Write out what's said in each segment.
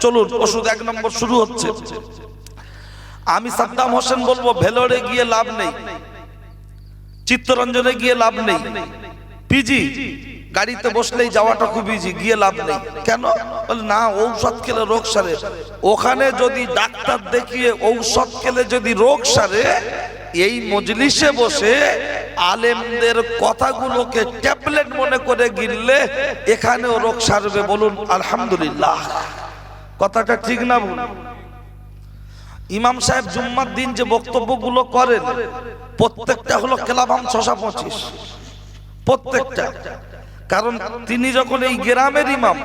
চলুন ওষুধ 1 নম্বর শুরু হচ্ছে। আমি সাদ্দাম হোসেন বলবো ভেলোরে গিয়ে লাভ নেই, চিত্তরঞ্জনে গিয়ে লাভ নেই, পিজি গাড়িতে বসলেই যাওয়াটা খুব ইজি, গিয়ে লাভ নেই। কেন? বলে না, ঔষধ খেলে রোগ সারে। ওখানে যদি ডাক্তার দেখিয়ে ঔষধ খেলে যদি রোগ সারে, এই মজলিসে বসে আলেমদের কথাগুলোকে ট্যাবলেট মনে করে গিললে এখানেও রোগ সারবে। বলুন আলহামদুলিল্লাহ। কথাটা ঠিক না বলুন? ইমাম সাহেব জুম্মার দিন যে বক্তব্যগুলো করেন প্রত্যেকটা হলো কেলাবাম 625, প্রত্যেকটা। কারণ তিনি যখন এই গ্রামের ইমাম,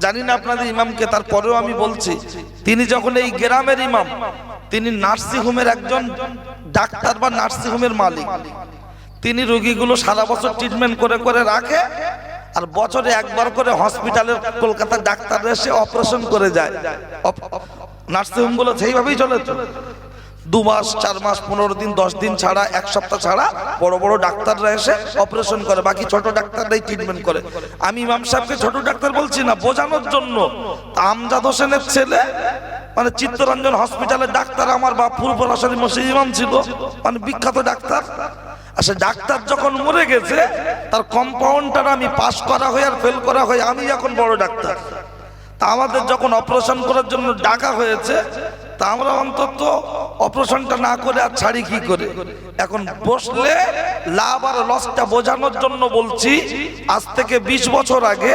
জানি না আপনাদের ইমামকে, তারপরেও আমি বলছি, তিনি যখন এই গ্রামের ইমাম, তিনি নার্সিংহোমের একজন ডাক্তার বা নার্সিংহোমের মালিক। তিনি রোগীগুলো সারা বছর ট্রিটমেন্ট করে করে রাখে, আর বছরে একবার করে হসপিটালের কলকাতার ডাক্তার এসে অপারেশন করে যায়। নার্সিংহোমগুলো সেইভাবেই চলে। 2 মাস 4 মাস 15 দিন 10 দিন ছাড়া, 1 সপ্তাহ ছাড়া বড় বড় ডাক্তাররা এসে অপারেশন করে, বাকি ছোট ডাক্তাররাই ট্রিটমেন্ট করে। আমি ইমাম সাহেবকে ছোট ডাক্তার বলছি না, বোঝানোর জন্য। আমজাদ হোসেনের ছেলে মানে চিত্তরঞ্জন হসপিটালের ডাক্তার, আমার বাপ ফুলপরাশালী মসজিদ ইমাম ছিল, মানে বিখ্যাত ডাক্তার। আচ্ছা, ডাক্তার যখন মরে গেছে, তার কম্পাউন্ডার আমি পাস করা হয়ে আর ফেল করা হয়ে আমি এখন বড় ডাক্তার। তা আমাদের যখন অপারেশন করার জন্য ডাকা হয়েছে, তা আমরা অন্তত অপারেশনটা না করে আর ছাড়ি কি করে? এখন বসলে লাভ আর লসটা বোঝানোর জন্য বলছি। আজ থেকে 20 বছর আগে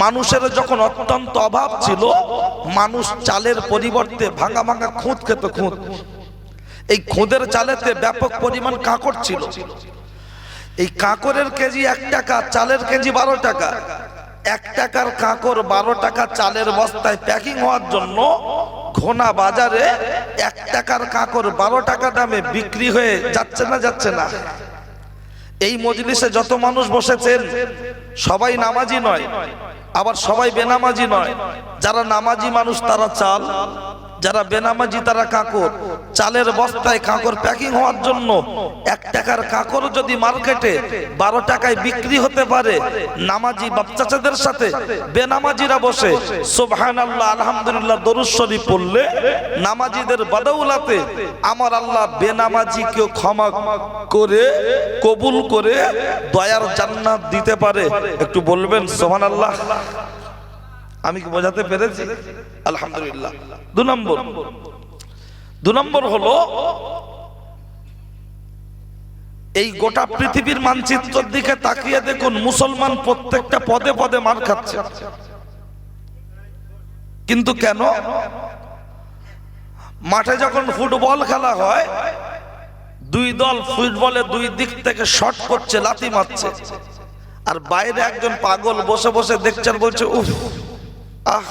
মানুষের যখন অত্যন্ত অভাব ছিল, মানুষ চালের পরিবর্তে ভাঙা ভাঙা খুঁত খেত। খুঁত, এই খুদের চালেতে ব্যাপক পরিমাণ কাঁকড় ছিল। এই কাঁকড়ের কেজি 1 টাকা, চালের কেজি 12 টাকা। 1 টাকার কাঁকড় 12 টাকা চালের বস্তায় প্যাকিং হওয়ার জন্য ঘোনা বাজারে 1 টাকার কাঁকড় 12 টাকা দামে বিক্রি হয়ে যাচ্ছে না? যাচ্ছে না? এই মজলিসে যত মানুষ বসেছেন সবাই নামাজি নয়, আবার সবাই বেনামাজি নয়। যারা নামাজি মানুষ তারা চাল, যারা বেনামাজি তারা কাঁকড়। চালের বস্তায় কাঁকড় প্যাকিং হওয়ার জন্য 1 টাকার কাঁকড় যদি মার্কেটে 12 টাকায় বিক্রি হতে পারে, নামাজি বাচ্চাদের সাথে বেনামাজিরা বসে সুবহানাল্লাহ আলহামদুলিল্লাহ দরুদ শরীফ পড়লে, নামাজিদের বাদৌলাতে আমার আল্লাহ বেনামাজিকেও ক্ষমা করে কবুল করে দয়ার জান্নাত দিতে পারে। একটু বলবেন সুবহানাল্লাহ। আমি কি বোঝাতে পেরেছি? আলহামদুলিল্লাহ। 2 নম্বর হলো, এই গোটা পৃথিবীর মানচিত্রের দিকে তাকিয়ে দেখুন, মুসলমান প্রত্যেকটা পদে পদে মার খাচ্ছে। কিন্তু কেন? মাঠে যখন ফুটবল খেলা হয়, 2 দল ফুটবলে 2 দিক থেকে শট করছে, লাথি মারছে, আর বাইরে একজন পাগল বসে বসে দেখছেন, বলছে উফ আহ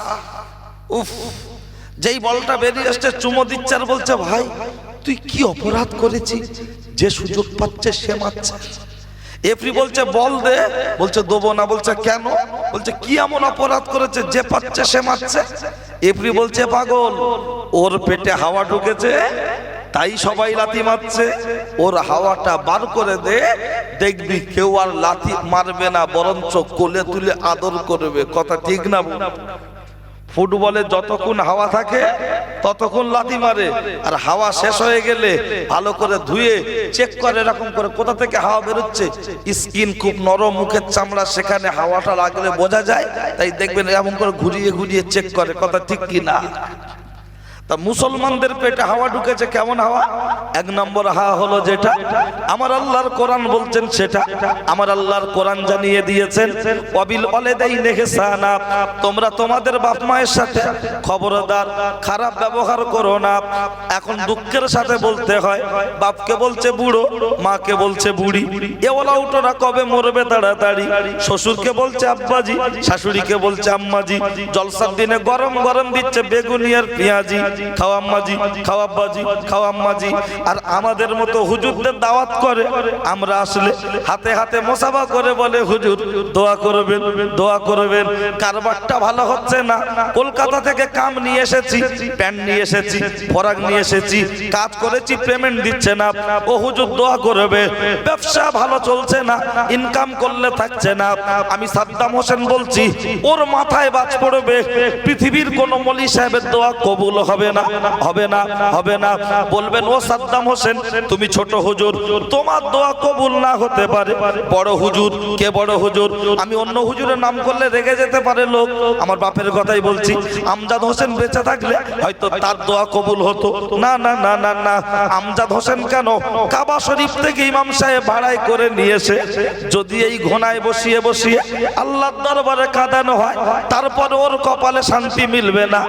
উফ। যেই বলটা বেরিয়ে আসছে চুমো দিচ্ছে আর বলছে ভাই তুই কি অপরাধ করেছিস, যে সুযোগ পাচ্ছে সে মারছে। এফরি বলছে বল দে, বলছে দেবো না। বলছে কেন? বলছে কি এমন অপরাধ করেছে যে পাচ্ছে সে মারছে? এফরি বলছে পাগল, ওর পেটে হাওয়া ঢুকেছে তাই সবাই লাথি মারছে, ওর হাওয়াটা বার করে দে, দেখবি কেউ আর লাথি মারবে না, বরঞ্চ কোলে তুলে আদর করবে। কথা ঠিক না? ফুটবলে যতক্ষণ হাওয়া থাকে ততক্ষণ লাথি মারে, আর হাওয়া শেষ হয়ে গেলে ভালো করে ধুয়ে চেক করে, এরকম করে কোথা থেকে হাওয়া বেরোচ্ছে। স্কিন খুব নরম, মুখের চামড়া, সেখানে হাওয়াটা লাগলে বোঝা যায়, তাই দেখবেন এরকম করে ঘুরিয়ে ঘুরিয়ে চেক করে। কথা ঠিক কি না? তা মুসলমানদের পেটে হাওয়া ঢুকেছে, কেমন হাওয়া? 1 নম্বর হাওয়া হলো যেটা আমার আল্লাহর কোরআন বলছেন, সেটা আমার আল্লাহর কোরআন জানিয়ে দিয়েছেন, ওয়াবিল ওয়ালিদাইনি ইহসানা, তোমরা তোমাদের বাপ মায়ের সাথে খবরদার খারাপ ব্যবহার করো না। এখন দুঃখের সাথে বলতে হয়, বাপকে বলছে বুড়ো, মাকে বলছে বুড়ি, এওলা উটোরা কবে মরবে তাড়াতাড়ি। শ্বশুরকে বলছে আব্বাজি, শাশুড়িকে বলছে আম্মাজি, জলসার দিনে গরম গরম দিচ্ছে বেগুনি আর পেঁয়াজি, খাও আম্মাজি, খাও আব্বাজি, খাও আম্মাজি। আর আমাদের মতো হুজুরদের দাওয়াত করে, আমরা আসলে হাতে হাতে মোসাফা করে বলে হুজুর দোয়া করবেন, দোয়া করবেন। কারবারটা ভালো হচ্ছে না, কলকাতা থেকে কাম নিয়ে এসেছি, প্যান্ট নিয়ে এসেছি, ফরাক নিয়ে এসেছি, কাজ করেছি, পেমেন্ট দিচ্ছে না, ও হুজুর দোয়া করবে। ব্যবসা ভালো চলছে না, ইনকাম করলে থাকছে না। আমি সাদ্দাম হোসেন বলছি, ওর মাথায় বাজ পড়বে, পৃথিবীর কোন মলি সাহেবের দোয়া কবুল হবে না, হবে না, হবে না। বলবেন ও সাদ্দাম হোসেন তুমি ছোট হুজুর, তোমার দোয়া কবুল না হতে পারে। বড় হুজুর, কে বড় হুজুর? আমি অন্য হুজুরের নাম করলে রেগে যেতে পারে লোক, আমার বাপের কথাই বলছি। আমজাদ হোসেন বেঁচে থাকলে হয়তো তার দোয়া কবুল হতো। না না না না না, আমজাদ হোসেন কেন? কাবা শরীফ থেকে ইমাম সাহেব ভাড়াই করে নিয়েছে। যদি এই ঘোনায় বসিয়ে বসিয়ে আল্লাহর দরবারে কাঁদানো হয়, তারপরে ওর কপালে শান্তি মিলবে না,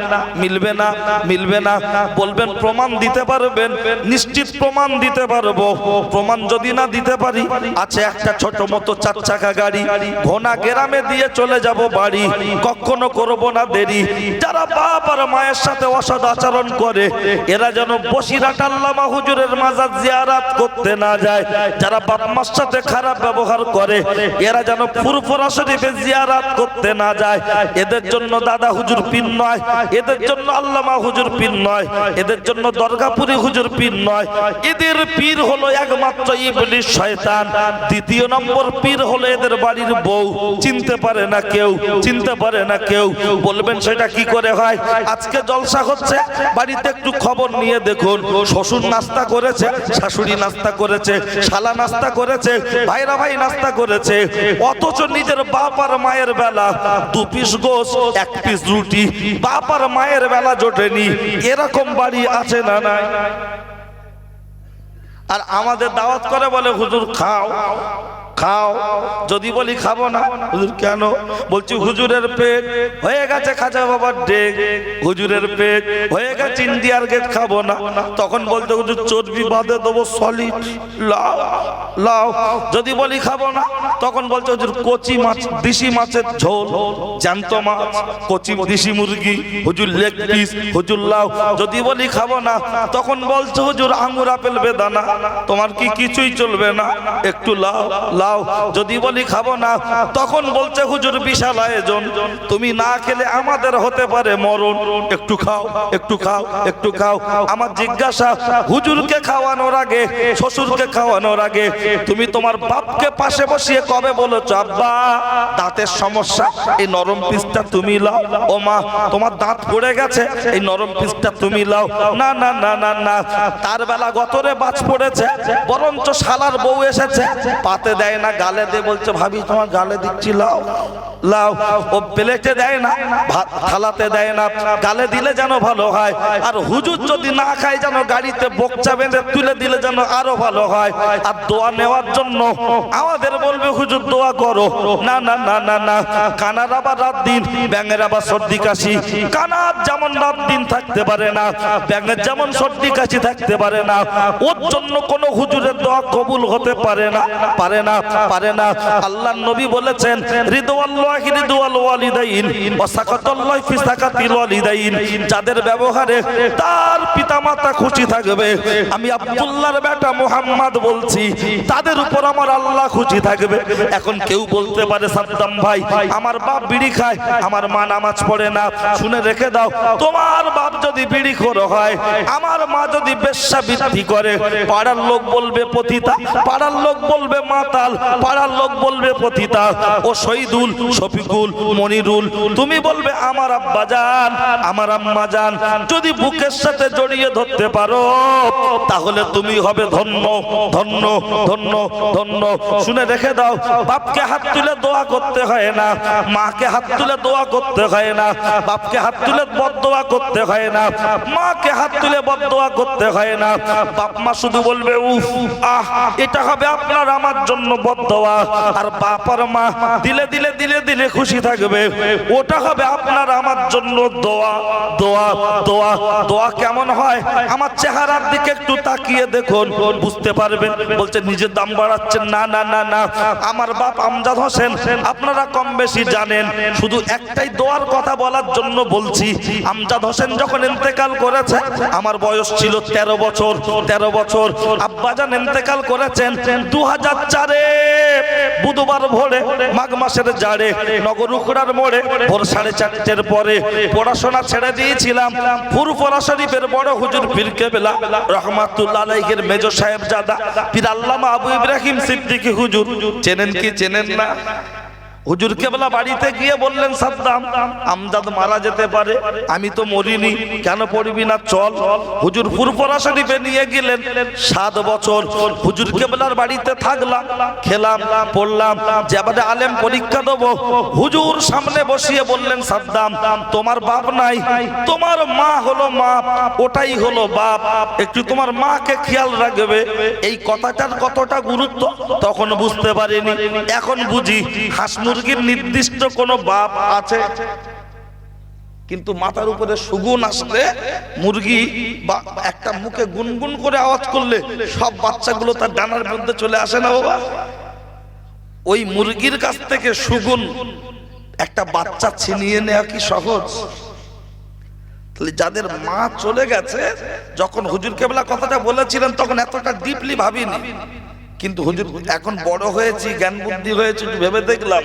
মিলবে না, মিলবে না। বলবেন প্রমাণ দিতে পারবেন? নিশ্চিত প্রমাণ দিতে পারবো। প্রমাণ যদি না দিতে পারি, আছে একটা ছোট মতো 4 চাকা গাড়ি, ঘোনা গ্রামে দিয়ে চলে যাব বাড়ি, কখনো করব না দেরি। যারা বাপ আর মায়ের সাথে অসৎ আচরণ করে, এরা যেন বসিরহাট আল্লামা হুজুরের মাজার জিয়ারত করতে না যায়। যারা বাপ মার সাথে খারাপ ব্যবহার করে, এরা যেন ফুরফুরা শরীফে জিয়ারত করতে না যায়। এদের জন্য দাদা হুজুর পীর নয়, এদের জন্য আল্লামা হুজুর পীর নয়, এদের জন্য দরগাপুরি হুজুর পীর নয়। এদের পীর হলো একমাত্র ইবলিস শয়তান। দ্বিতীয় নম্বর পীর হলো এদের বাড়ির বউ। চিনতে পারে না কেউ, চিনতে পারে না কেউ। বলবেন সেটা কি করে হয়? আজকে জলসা হচ্ছে, বাড়িতে একটু খবর নিয়ে দেখুন। শ্বশুর নাস্তা করেছে, শাশুড়ি নাস্তা করেছে, শালা নাস্তা করেছে, ভাইরা ভাই নাস্তা করেছে, অথচ নিজের বাপ আর মায়ের বেলা 2 পিস গোশত, 1 পিস রুটি, বাপ আর মায়ের বেলা জোটেনি। এরকম বাড়ি আছে না নাই? আর আমাদের দাওয়াত করে বলে হুজুর খাও খাও। যদি বলি খাবো না, হুজুর কেন? বলছি হুজুরের পেট হয়ে গেছে খাজা বাবার ডেক, হুজুরের পেট হয়ে গেছে ইন্ডিয়ার গেট, খাবো না। তখন বলতে হুজুর চর্বি বাঁধে দেবো সলিড, লাও লাও। যদি বলি খাবো না, তখন বলছে হুজুর কচি মাছ, দেশি মাছের ঝোল, জ্যান্ত মাছ, কচি দেশি মুরগি, হুজুর লেগ পিস, হুজুর লাও। যদি বলি খাবো না, তখন বলছে হুজুর আঙ্গুর আপেল বেদানা, তোমার কি কিছুই চলবে না, একটু লাও লাও। যদি বলি খাবো না, তখন বলছে হুজুর বিশাল আয়োজন, তুমি না খেলে আমাদের হতে পারে মরণ, একটু খাও, একটু খাও, একটু খাও। আমার জিজ্ঞাসা, হুজুরকে খাওয়ানোর আগে, শ্বশুরকে খাওয়ানোর আগে তুমি তোমার বাপকে পাশে বসিয়ে কবে বলেছো আব্বা দাঁতের সমস্যা, এই নরম পিসটা তুমি লাও? ও মা তোমার দাঁত পড়ে গেছে, এই নরম পিসটা তুমি লাও? না না না না না। তার বেলা গতরে বাজ পড়েছে, বরঞ্চ শালার বউ এসেছে, পাতে দেয় না, গালে দে, বলছে ভাবি তোমার গালে দিচ্ছি, লাও লাও। ও প্লেটে দেয় না, ভাত থালাতে দেয় না, গালে দিলে যেন ভালো হয়। আর হুজুর যদি না খায়, যেন গাড়িতে বকচা বেঁধে তুলে দিলে যেন আরো ভালো হয়। আর দোয়া নেওয়ার জন্য আমাদের বলবে হুজুর দোয়া করো। না না না না না। কানার আবার রাত দিন, ব্যাঙের আবার সর্দি কাশি। কানার যেমন রাত দিন থাকতে পারে না, ব্যাঙের যেমন সর্দি কাশি থাকতে পারে না। ওর জন্য কোনো হুজুরের দোয়া কবুল হতে পারে না, পারে না, পারে না। আল্লাহর নবী বলেছেন রিদওয়াল্লাহি রিদওয়াল ওয়ালিদাইন ওয়া সাকাতুল্লাহি ফি সাকাতিল ওয়ালিদাইন। যাদের ব্যবহারে তার পিতামাতা খুশি থাকবে, আমি আব্দুল্লাহর বেটা মুহাম্মদ বলছি, তাদের উপর আমার আল্লাহ খুশি থাকবে। এখন কেউ বলতে পারে সাদ্দাম ভাই আমার বাপ বিড়ি খায়, আমার মা নামাজ পড়ে না। শুনে রেখে দাও, তোমার বাপ যদি বিড়িখোর হয়, আমার মা যদি বেশ্যাবৃত্তি করে, পাড়ার লোক বলবে পতিতা, পাড়ার লোক বলবে মাতাল, পাড়ার লোক বলবে পতিতা। ও শহীদুল, শফিকুল, মনিরুল, তুমি বলবে আমার আব্বা জান, আমার আম্মা জান। যদি বুকের সাথে জড়িয়ে ধরতে পারো, তাহলে তুমি হবে ধন্য, ধন্য, ধন্য, ধন্য। শুনে রেখে দাও, বাপকে হাত তুলে দোয়া করতে হয় না, মাকে হাত তুলে দোয়া করতে হয় না, বাপকে হাত তুলে বদদোয়া করতে হয় না, মাকে হাত তুলে বদদোয়া করতে হয় না। বাপ মা শুধু বলবে উফ আহ, এটা হবে আপনার আমার জন্য বদদোয়া, আর বাপ আর মা দিলে দিলে দিলে দিলে খুশি থাকবে, ওটা হবে আপনার আমার জন্য দোয়া। দোয়া দোয়া দোয়া কেমন হয় আমার চেহারার দিকে একটু তাকিয়ে দেখুন, বুঝতে পারবেন। বলছে নিজের দাম বাড়াচ্ছেন, না না না না, আমার বাপ আমজাদ হোসেন আপনারা কম বেশি জানেন, শুধু একটাই দোয়ার কথা বলার জন্য বলছি। আমজাদ হোসেন যখন ইন্তেকাল করেছে আমার বয়স ছিল 13 বছর। 13 বছর আব্বাজান ইন্তেকাল করেছেন 2004-এ বুধবার ভোরে মাঘ মাসের জাড়ে নগর উখড়ার মোড়ে ভোর 4:30-এর পরে পড়াশোনা ছেড়ে দিয়েছিলাম। ফুরফুরা শরীফের বড় হুজুর পীর কেবলা রহমাতুল্লাহ আলাইহির মেজো সাহেবজাদা পীর আল্লামা আবু ইব্রাহিম সিদ্দিকী হুজুর, চেনেন কি চেনেন না? হুজুর কেবলা বাড়িতে গিয়ে বললেন, সাদ্দাম আমজাদ মারা যেতে পারে, আমি তো মরিনি, কেন পড়বি না, চল। হুজুর ফুরফুরা শরীফে নিয়ে গেলেন। 7 বছর হুজুর কেবলার বাড়িতে থাকলাম, খেলাম, পড়লাম, যে আবার আলেম পরীক্ষা দেবো। হুজুর সামনে বসিয়ে বললেন, সাদ্দাম তোমার বাপ নাই, তোমার মা হলো মা, ওটাই হলো বাপ, একটু তোমার মাকে খেয়াল রাখবে। এই কথাটার কতটা গুরুত্ব তখন বুঝতে পারিনি, এখন বুঝি। হাঁস মুরগির নির্দিষ্ট কোনো বাপ আছে, কিন্তু মাথার উপরে সুগুন আসলে মুরগি বা একটা মুখে গুনগুন করে আওয়াজ করলে সব বাচ্চাগুলো তার ডানার মধ্যে চলে আসে না বাবা? ওই মুরগির কাছ থেকে সুগুন একটা বাচ্চা ছিনিয়ে নেওয়া কি সহজ? তাহলে যাদের মা চলে গেছে, যখন হুজুর কেবলা কথাটা বলেছিলেন তখন এতটা ডিপলি ভাবিনি, কিন্তু হুজুর এখন বড় হয়েছি, জ্ঞান বুদ্ধি হয়েছে, ভেবে দেখলাম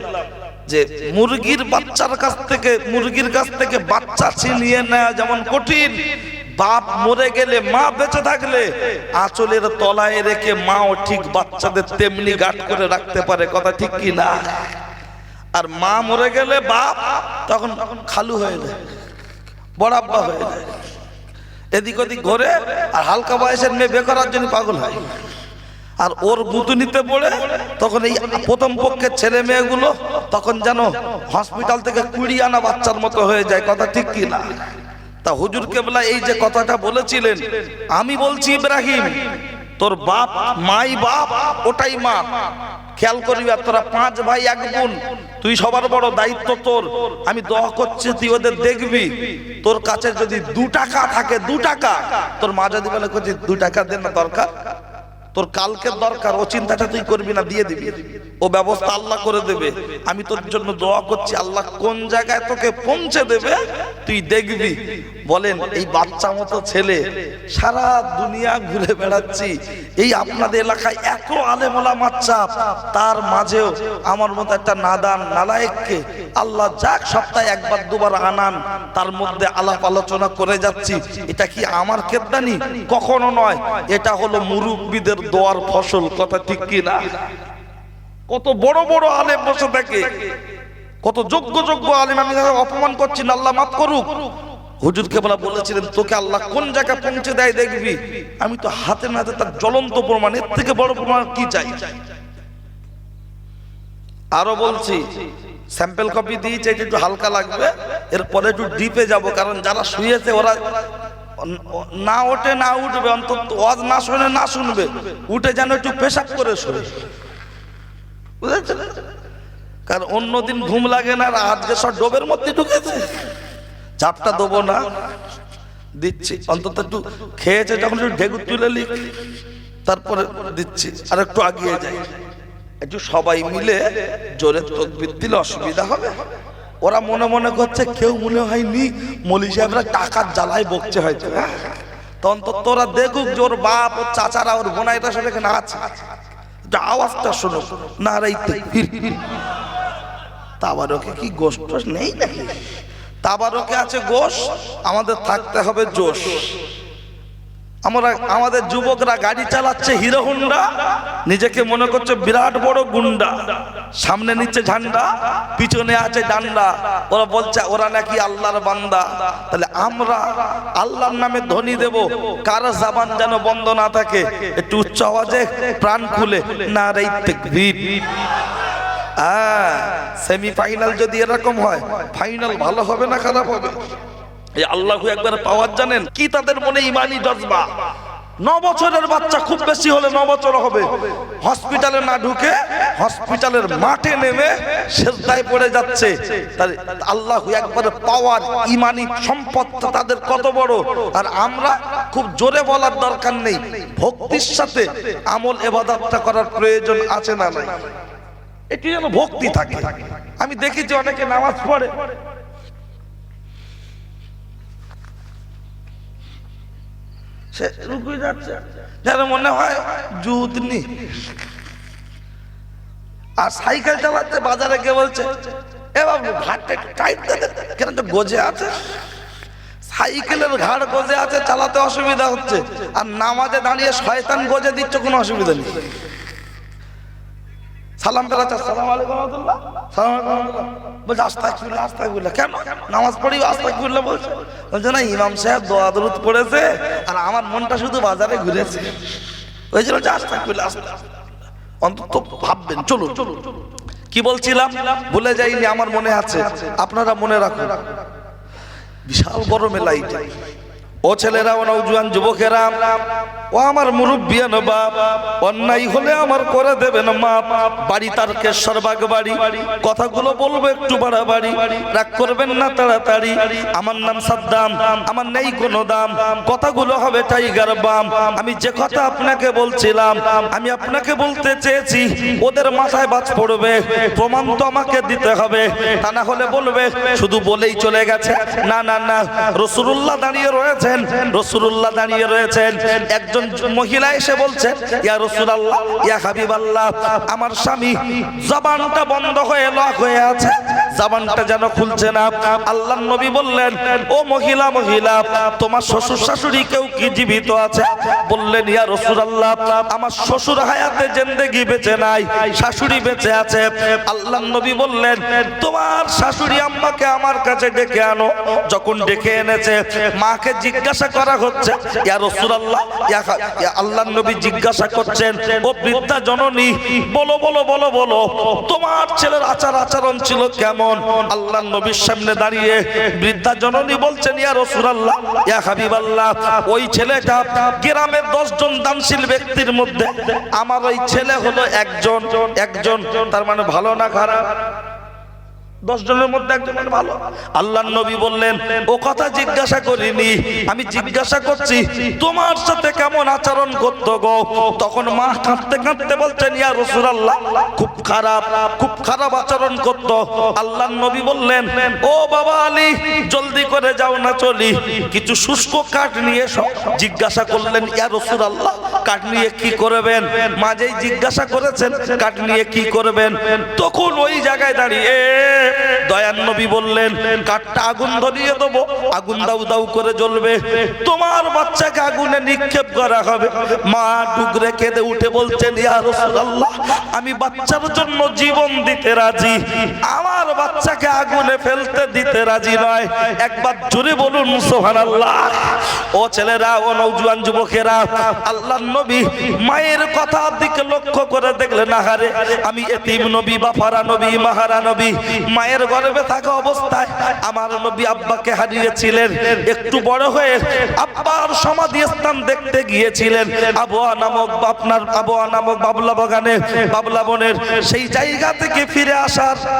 যে মুরগির বাচ্চার কাছ থেকে, মুরগির কাছ থেকে বাচ্চা ছিনিয়ে নেওয়া যেমন কঠিন, বাপ মরে গেলে মা বেঁচে থাকলে আঁচলের তলায় রেখে মাও ঠিক বাচ্চাদের তেমনি গাঁট করে রাখতে পারে, কথা ঠিক কি না? আর মা মরে গেলে বাপ তখন খালু হয়ে যায়, বড় আব্বা হয়ে যায়, এদিক ওদিক ঘোরে, আর হালকা বয়সের মেয়ে বিয়ে করার জন্য পাগল হয়। আর ওর গুতুনিতে পড়ে তখন এই প্রথম পক্ষের ছেলে মেয়েগুলো তখন যেন হসপিটাল থেকে 20 আনা বাচ্চার মতো হয়ে যায়, কথা ঠিক কি না? তা হুজুর কেবলা এই যে কথাটা বলেছিলেন, আমি বলছি ইব্রাহিম তোর বাপ মাই বাপ, ওটাই মা, খেয়াল করবি। আর তোরা 5 ভাই 1 বোন, তুই সবার বড়, দায়িত্ব তোর। আমি দোয়া করছি তুই ওদের দেখবি, তোর কাছে যদি 2 টাকা থাকে, 2 টাকা, তোর মা যদি বলে 2 টাকা দেন না দরকার, তোর কালকে দরকার, ও চিন্তাটা তুই করবি না, দিয়ে দিবি, ও ব্যবস্থা আল্লাহ করে দেবে। আমি তোর জন্য দোয়া করছি, আল্লাহ কোন জায়গায় তোকে পৌঁছে দেবে তুই দেখবি। বলেন এই বাচ্চা মতো ছেলে সারা দুনিয়া ঘুরে বেড়াচ্ছি, এই আপনাদের এলাকায় এত আলেম ওলামার চাপ, তার মাঝেও আমার মতো একটা নাদান নালায়েককে আল্লাহ যাক সপ্তাহে 1বার 2বার আনান, তার মধ্যে আলাপ আলোচনা করে যাচ্ছি। এটা কি আমার কেদ্দানি? কখনো নয়, এটা হলো মুরব্বীদের দোয়ার ফসল, কথা ঠিক কি না? কত বড় বড় আলেম বসে থাকে, কত যোগ্য যোগ্য আলেম, আমি অপমান করছি না, আল্লাহ মাফ করুক। হুজুর কেবলা বলেছিলেন তোকে আল্লাহ কোন জায়গায় পৌঁছে দেয় দেখবি। আমি তো হাতে নাতে তার জ্বলন্ত প্রমাণ, এর থেকে বড় প্রমাণ কি চাই? আরো বলছি, স্যাম্পল কপি দিয়েছে, একটু হালকা লাগবে, এরপরে একটু ডিপে যাব, কারণ যারা শুয়েছে ওরা না ওঠে না উঠবে, অন্তত ওয়াজ না শুনে না শুনবে, উঠে যেন একটু পেশাব করে শুনে, বুঝেছেন? কারণ অন্যদিন ঘুম লাগে না, আর আজকে সব ডোবের মধ্যে ঢুকেছে, চাপটা দেবো না, দিচ্ছি। অন্তত একটু খেয়েছে যখন একটু ঢেকুর তুলে লিখ, তারপরে দিচ্ছি। আর একটু আগিয়ে যাই, একটু সবাই মিলে জোরে তাকবীর দিলে অসুবিধা হবে। ওরা মনে মনে করছে কেউ মনে হয়নি মৌলী সাহেবরা টাকার জ্বালায় বকছে হয়তো, তখন তো তোরা দেখুক যে ওর বাপ, ওর চাচারা, ওর বোনাইটা সব এখানে আছে, আওয়াজটা শোনো না। আর এই তাবারকে কি গোষ্ঠ নেই নাকি? তাবারকে আছে গোশ, আমাদের থাকতে হবে জোশ। আমরা আমাদের যুবকরা গাড়ি চালাচ্ছে হিরো হোন্ডা, নিজেকে মনে করছে বিরাট বড় গুন্ডা, সামনে নিচ্ছে ঝান্ডা, পিছনে আছে ডান্ডা, ওরা বলছে ওরা নাকি আল্লাহর বান্দা। তাহলে আমরা আল্লাহর নামে ধ্বনি দেব, কার জবান যেন বন্ধ না থাকে, একটু উচ্চ আওয়াজে প্রাণ খুলে নারে তাকবীর। সেমিফাইনাল যদি এরকম হয়, ফাইনাল ভালো হবে না খারাপ হবে? এই আল্লাহু একবার পাওয়ার জানেন কি তাদের মনে ইমানি জজবা, 9 বছরের বাচ্চা খুব বেশি হলে 9 বছর হবে, হসপিটালে না ঢুকে হসপিটালের মাঠে নেমে সেজদায় পড়ে যাচ্ছে। তার আল্লাহু আকবার পাওয়ার ঈমানি সম্পদটা তাদের কত বড়। আর আমরা খুব জোরে বলার দরকার নেই, ভক্তির সাথে আমল ইবাদতটা করার প্রয়োজন আছে না নাই, এটি যেন ভক্তি থাকে। আমি দেখেছি অনেকে নামাজ পড়ে সে রুকু যাচ্ছে যেন মনে হয় জুতনি, আর সাইকেল চালাচ্ছে, বাজারে গিয়ে বলছে এ বাবু ঘাটটা একটু টাইট দে, কেন তো গজে আছে, সাইকেলের ঘাড় গজে আছে, চালাতে অসুবিধা হচ্ছে, আর নামাজে দাঁড়িয়ে শয়তান গজে দিচ্ছে, কোনো অসুবিধা নেই। সালাম ফেরাচ্ছে, আসসালামু আলাইকুম রাহমাতুল্লাহ, সালাম আলাইকুম রাহমাতুল্লাহ, বলছে আস্তাগফিরুল্লাহ আস্তাগফিরুল্লাহ। কেন নামাজ পড়ি আস্তাগফিরুল্লাহ বলছে? বলছে না, ইমাম সাহেব দোয়া দরুদ পড়েছে আর আমার মনটা শুধু বাজারে ঘুরেছে, ওই জন্য আস্তাগফিরুল্লাহ আস্তাগফিরুল্লাহ। অন্তত ভাববেন। চলুন, কি বলছিলাম ভুলে যাইনি, আমার মনে আছে, আপনারা মনে রাখুন। বিশাল গরমে লাইট, ও ছেলেরা, ও নওজোয়ান যুবকেরা, ও আমার মুরব্বিয়ান বাপ, অন্যায় হলে আমার করে দেবেন মাপ। বাড়ি তারকেশ্বর বাগ বাড়ি, কথাগুলো বলবো একটু বাড়াবাড়ি, রাগ করবেন না তাড়াতাড়ি। আমার নাম সাদ্দাম, আমার নেই কোনো দাম, কথাগুলো হবে টাইগার বাম। আমি যে কথা আপনাকে বলছিলাম, আমি আপনাকে বলতে চেয়েছি, ওদের মাথায় বাজ পড়বে, প্রমাণ তো আমাকে দিতে হবে, তা না হলে বলবে শুধু বলেই চলে গেছে। না না না, রাসূলুল্লাহ দাঁড়িয়ে রয়েছেন, রাসূলুল্লাহ দাঁড়িয়ে রয়েছেন। একজন মহিলা এসে বলছে, ইয়া রাসূলুল্লাহ, ইয়া হাবিবাল্লাহ, আমার স্বামী জবানটা বন্ধ হয়ে লক হয়ে আছে, জবানটা যেন খুলছে না। আল্লাহর নবী বললেন, ও মহিলা, মহিলা, তোমার শ্বশুর শাশুড়ি কেউ কি জীবিত আছে? বললেন, ইয়া রাসূলুল্লাহ, আমার শ্বশুর হায়াতে জিন্দেগি বেঁচে নাই, শাশুড়ি বেঁচে আছে। আল্লাহর নবী বললেন, তোমার শাশুড়ি আম্মাকে আমার কাছে ডেকে আনো। যখন ডেকে এনেছে, মাকে জিজ্ঞাসা করা হচ্ছে, ইয়া রাসূলুল্লাহ, ইয়া আল্লাহর নবী জিজ্ঞাসা করছেন, ও বৃদ্ধা জননী, বলো বলো বলো বলো, তোমার ছেলের আচার আচরণ ছিল কেমন? আল্লাহর নবীর সামনে দাঁড়িয়ে বৃদ্ধা জননী বলছেন, ইয়া রাসূলুল্লাহ, ইয়া হাবিবাল্লাহ, ওই ছেলেটা গ্রামের 10 জন দানশীল ব্যক্তির মধ্যে আমার ওই ছেলে হলো একজন, তার মানে ভালো না খারাপ? 10 জনের মধ্যে একজন ভালো। আল্লাহর নবী বললেন, ও কথা জিজ্ঞাসা করিনি, আমি জিজ্ঞাসা করছি তোমার সাথে কেমন আচরণ করতো গো? তখন মা কাঁদতে কাঁদতে বলছেন, ইয়া রাসূলুল্লাহ, খুব খারাপ আচরণ করতো। আল্লাহর নবী বললেন, ও বাবা আলী, জলদি করে যাও না চলি, কিছু শুষ্ক কাঠ নিয়ে এসো। জিজ্ঞাসা করলেন, ইয়া রাসূলুল্লাহ, কাঠ নিয়ে কি করবেন? মা যেই জিজ্ঞাসা করেছেন কাঠ নিয়ে কি করবেন, তখন ওই জায়গায় দাঁড়িয়ে দয়ার নবী বললেন, কাঠটা আগুন ধরিয়ে দেবো, আগুন দাউ দাউ করে জ্বলবে, তোমার বাচ্চাকে আগুনে নিক্ষেপ করা হবে। মা ডুগরে কেঁদে উঠে বলছেন, ইয়া রাসূলুল্লাহ, আমি বাচ্চার জন্য জীবন দিতে রাজি, আমার বাচ্চাকে আগুনে ফেলতে দিতে রাজি নয়। একবার জোরে বলুন সুবহানাল্লাহ। ও ছেলেরা, ও নওজোয়ান যুবকেরা, আল্লাহর নবী মায়ের কথার দিকে লক্ষ্য করে দেখলেন, আহারে, আমি এতিম নবী, বাফারা নবী, মাহারা নবী, মায়ের গর্ভে থাকা অবস্থায় আমার নবী আব্বাকে হারিয়েছিলেন। একটু বড় হয়ে আব্বার সমাধি স্থান দেখতে গিয়েছিলেন, আবওয়া নামক বাবলা বাগানে, বাবলা বনের সেই জায়গা থেকে ফিরে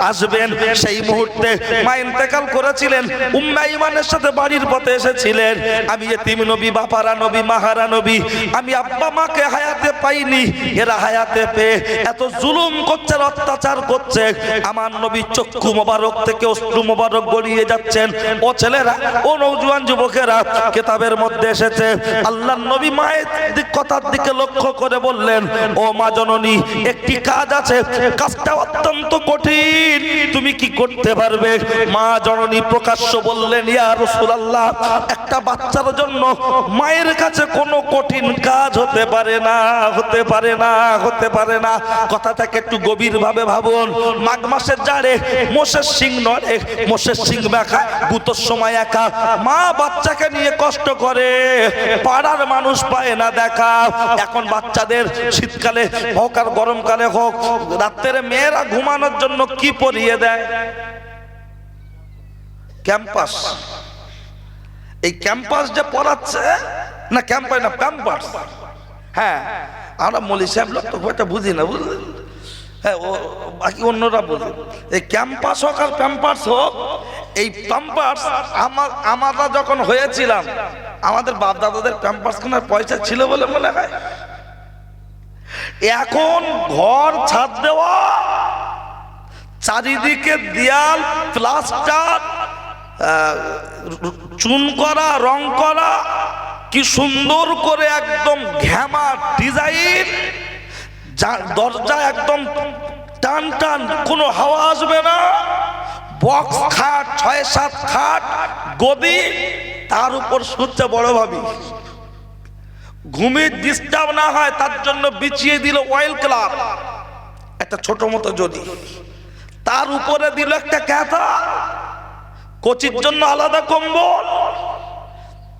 আসবেন, সেই মুহূর্তে মা ইন্তেকাল করেছিলেন। উম্মে আইমানের সাথে বাড়ির পথে এসেছিলেন, আমি এতিম নবী, বাপারা নবী, মাহারা নবী, আমি আব্বা মাকে হায়াতে পাইনি, এরা হায়াতে পেয়ে এত জুলুম করছে, অত্যাচার করছে। আমার নবী চক্ষু মোবারক থেকে অশ্রু মোবারক গড়িয়ে যাচ্ছেন। ও ছেলেরা, ও নওজোয়ান যুবকেরা, কিতাবের মধ্যে এসেছে, আল্লাহর নবী মায়ের কথার দিকে লক্ষ্য করে বললেন, ও মা জননী, একটি কাজ আছে, কাজটা অত্যন্ত কঠিন, তুমি কি করতে পারবে? মা জননী প্রকাশ্য বললেন, ইয়া রাসূলুল্লাহ, একটা বাচ্চার জন্য মায়ের কাছে কোনো কঠিন কাজ হতে পারে না, হতে পারে না, হতে পারে না। কথাটাকে একটু গভীর ভাবে ভাবুন। মাঘ মাসের জাড়ে মোষের শিং নড়ে, মোষের শিং মাখা, গুতোর সময় একা মা বাচ্চাকে নিয়ে কষ্ট করে, পাড়ার মানুষ পায় না দেখা। এখন বাচ্চাদের শীতকালে হোক আর গরমকালে হোক, রাত্রে মেয়েরা ঘুমানোর জন্য কি পরিয়ে দেয়? ক্যাম্পাস। এই ক্যাম্পাস যে পড়াচ্ছে, না ক্যাম্পাস না প্যাম্পার্স। হ্যাঁ আমরা মলি সাহেব লোক তো ওইটা বুঝি না, বুঝলেন? হ্যাঁ ও বাকি অন্যরা বোঝে। এই ক্যাম্পাস হোক আর প্যাম্পার্স হোক, এই প্যাম্পার্স আমরা যখন হয়েছিলাম আমাদের বাপ দাদাদের প্যাম্পার্স কেনার পয়সা ছিল বলে মনে হয়। এখন ঘর ছাদ দেওয়া, চারিদিকে দেয়াল প্লাস্টার, চুন করা, রং করা, কি সুন্দর করে একদম ঘ্যামা ডিজাইন, দরজা একদম টান টান, কোনো হাওয়া আসবে না, বক্স খাট ৬-৭ খাট গদি, তার উপর সূর্য বড় ভাবি ঘুমিয়ে ডিস্টার্ব না হয় তার জন্য বিছিয়ে দিল অয়েল ক্লাব একটা ছোট মতো, যদি তার উপরে দিল একটা ক্যাথা, কোচির জন্য আলাদা কম্বল,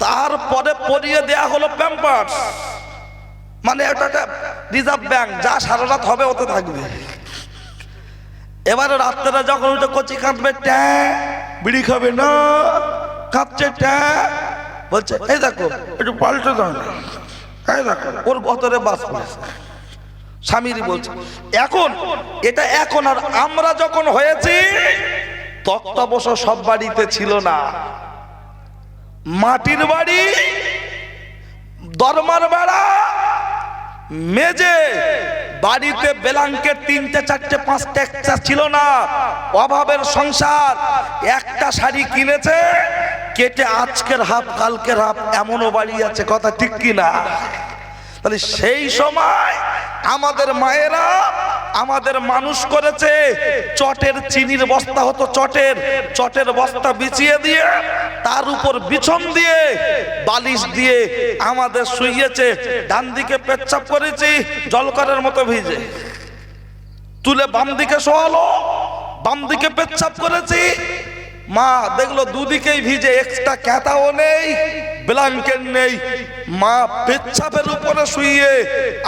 তারপরে পরিয়ে দেয়া হলো প্যাম্পার্স। মানে এটা রিজার্ভ ব্যাংক, যা সারা রাত হবে ওতে থাকবে। এবারে রাত্রে যখন ওটা কচি কাঁদবে, ট্যা বিড়ি খাবে না, কাঁদছে ট্যা, বলছে এই দেখো একটু পাল্টে দাও না, এই দেখো ওর গতরে বাস পড়েছে। স্বামীরই বলছে এখন এটা এখন। আর আমরা যখন হয়েছি তক্তা বসা সব বাড়িতে ছিল না, মাটির বাড়ি, দরমার বেড়া, মেজে, বাড়িতে ব্ল্যাঙ্কেট ৩টে ৪টে ৫টে একটা ছিল না, অভাবের সংসার। একটা শাড়ি কিনেছে কেটে আজকের হাফ কালকের হাফ, এমনও বাড়ি আছে, কথা ঠিক কিনা? তাহলে সেই সময় আমাদের মায়েরা আমাদের মানুষ করেছে, চটের চিনির বস্তা হতো, চটের বস্তা বিছিয়ে দিয়ে তার উপর বিছন দিয়ে বালিশ দিয়ে আমাদের শুইয়েছে। ডান দিকে পেচ্ছাপ করেছি জলকরের মতো ভিজে, তুলে বাম দিকে শোয়ালো, বাম দিকে পেচ্ছাপ করেছি, মা দেখলো দুদিকেই ভিজে, এক্সট্রা ক্যাতাও নেই, ব্ল্যাঙ্কেট নেই। মা পেচ্ছাপের উপরে শুইয়ে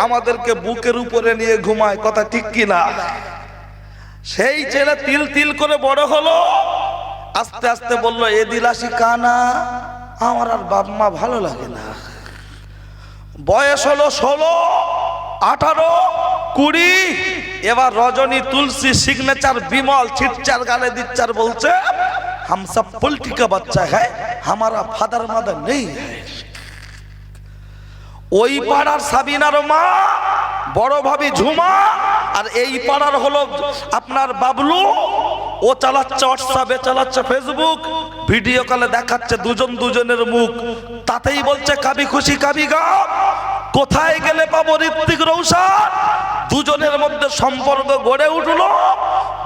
আমাদেরকে বুকের উপরে নিয়ে ঘুমায়, কথা ঠিক কিনা? সেই ছেলে তিল তিল করে বড় হলো, আস্তে আস্তে বললো এ দিলাসি কানা, আমার আর বাপ মা ভালো লাগে না। বয়স হলো 16, 18, 20, এবার রজনী তুলসী সিগনেচার বিমল ছিটচার গালে দিচ্চার বলছে हम सब पलटी का बच्चा है, हमारा फादर मदर नहीं है। ওই পাড়ার সাবিনার মা বড় ভাবি ঝুমা, আর এই পাড়ার হলো আপনার বাবলু, ও চালাচ্ছে হোয়াটসঅ্যাপে, চালাচ্ছে ফেসবুক, ভিডিও কলে দেখাচ্ছে দুজনের মুখ, তাতেই বলছে কাবি খুশি কাবি গাম, কোথায় গেলে পাবো ঋত্বিক রৌশন। দুজনের মধ্যে সম্পর্ক গড়ে উঠলো।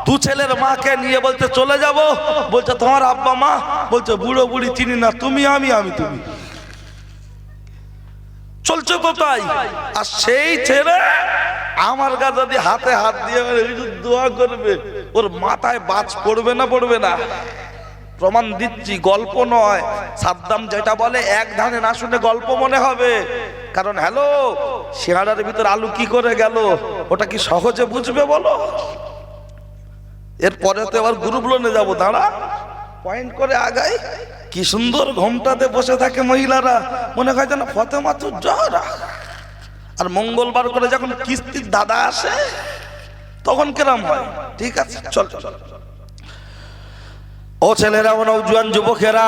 দু ছেলের মাকে নিয়ে বলতে চলে যাব, বলছে তোমার আব্বা মা, বলছে বুড়ো বুড়ি চিনি না, তুমি আমি তুমি, চলছে তো তাই। আর সেই ছেলে আমার কাছে যদি হাতে হাত দিয়ে দোয়া করবে, ওর মাথায় বাজ পড়বে না, পড়বে না? প্রমাণ দিচ্ছি, গল্প নয়। সাদ্দাম যেটা বলে এক ধানে না শুনে গল্প মনে হবে, কারণ হ্যালো সিঙ্গাড়ার ভিতর আলু কি করে গেল ওটা কি সহজে বুঝবে বলো? এরপরে তো এবার গ্রুপ লোনে যাবো, দাঁড়া পয়েন্ট করে আগাই। কি সুন্দর ঘোমটাতে বসে থাকে মহিলারা, মনে হয় যেন ফতেমা তো জহরা। আর মঙ্গলবার করে যখন কিস্তির দাদা আসে তখন কেরাম হয়। ঠিক আছে চল চল। ও ছেলেরা, ও নওজোয়ান যুবকেরা,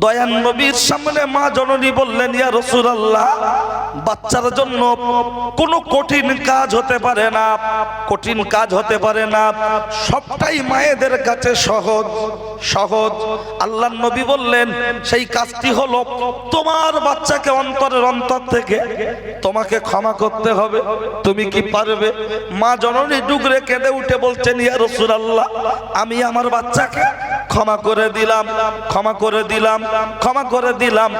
দয়ান নবীর সামনে মা জননী বললেন ইয়া রাসূলুল্লাহ, বাচ্চার জন্য কোনো কঠিন কাজ হতে পারে না, কঠিন কাজ হতে পারে না, সবটাই মায়েদের কাছে সহজ সহজ। আল্লাহর নবী বললেন সেই কাজটি হলো তোমার বাচ্চাকে অন্তরের অন্তর থেকে তোমাকে ক্ষমা করতে হবে। তুমি কি পারবে? মা জননী ডুগরে কেঁদে উঠে বলছেন ইয়া রাসূলুল্লাহ, আমি আমার বাচ্চাকে ক্ষমা করে দিলাম, ক্ষমা করে দিলাম, ক্ষমা করে দিলাম।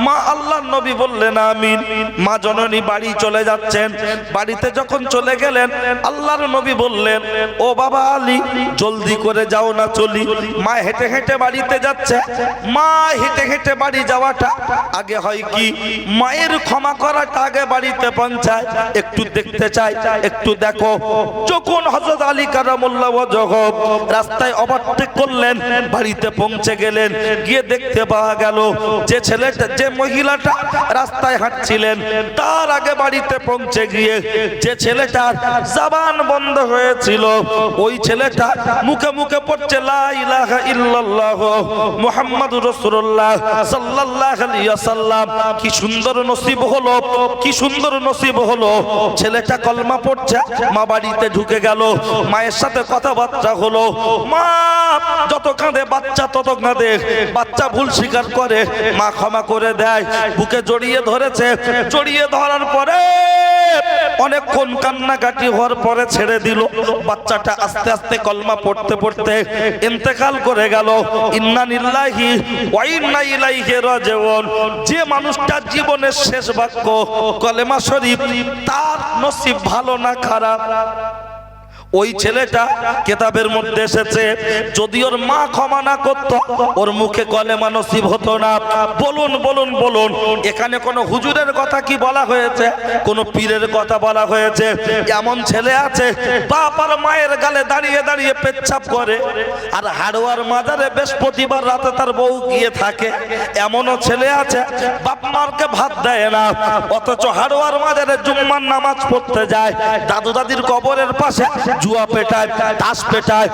মা আল্লাহর নবী বললেন আমিন। মা জননী বাড়ি চলে যাচ্ছেন, বাড়িতে যখন চলে গেলেন আল্লাহর নবী বললেন ও বাবা আলী জলদি করে যাও না চলি। মা হেঁটে হেঁটে বাড়িতে যাচ্ছে। মা হেঁটে হেঁটে বাড়ি যাওয়াটা আগে হয় কি, মায়ের ক্ষমা করাটা আগে বাড়িতে পৌঁছায়। একটু দেখতে চাই, একটু দেখো। যখন হযরত আলী কারামুল্লাহ ওয়াজহু রাস্তায় ওভারটেক করলেন, বাড়িতে পৌঁছে গেলেন, গিয়ে দেখতে পাওয়া গেল যে ছেলেটা, যে মহিলাটা রাস্তায় হাঁটছিলেন তার আগে বাড়িতে পৌঁছে গিয়ে যে ছেলেটার জবান বন্ধ হয়েছিল ওই ছেলেটা মুখে মুখে পড়ছে লা ইলাহা ইল্লাল্লাহ মুহাম্মাদুর রাসূলুল্লাহ সাল্লাল্লাহু আলাইহি ওয়াসাল্লাম। কি সুন্দর নসিব হলো, কি সুন্দর নসিব হলো। ছেলেটা কলমা পড়ছে, মা বাড়িতে ঢুকে গেল, মায়ের সাথে কথাবার্তা হলো। মা যত কাঁদে বাচ্চা তত কাঁদে, বাচ্চা ভুল স্বীকার করে, মা ক্ষমা করে দেয়, বুকে জড়িয়ে ধরেছে। জড়িয়ে ধরার পরে অনেকক্ষণ কান্নাকাটি হওয়ার পরে ছেড়ে দিল। বাচ্চাটা আস্তে আস্তে কলমা পড়তে পড়তে ইন্তেকাল করে গেল। ইন্না লিল্লাহি ওয়া ইন্না ইলাইহি রাজিউন। যে মানুষটার জীবনের শেষ বাক্য কলেমা শরীফ, তার নসিব ভালো না খারাপ? ওই ছেলেটা কিতাবের মধ্যে এসেছে যদি ওর মা ক্ষমা না করত ওর মুখে কলেমা নসিব হতো না। বলুন বলুন বলুন, এখানে কোনো হুজুরের কথা কি বলা হয়েছে? কোনো পীরের কথা বলা হয়েছে? এমন ছেলে আছে বাপ আর মায়ের গালে দাঁড়িয়ে দাঁড়িয়ে পেচ্ছাপ করে, আর হাড়োয়ার মাজারে বৃহস্পতিবার রাতে তার বউ গিয়ে থাকে। এমনও ছেলে আছে বাপ মারকে ভাত দেয় না, অথচ হাড়োয়ার মাজারে জুম্মার নামাজ পড়তে যায়। দাদু দাদির কবরের পাশে জুয়া পেটায়, তাস পেটায়,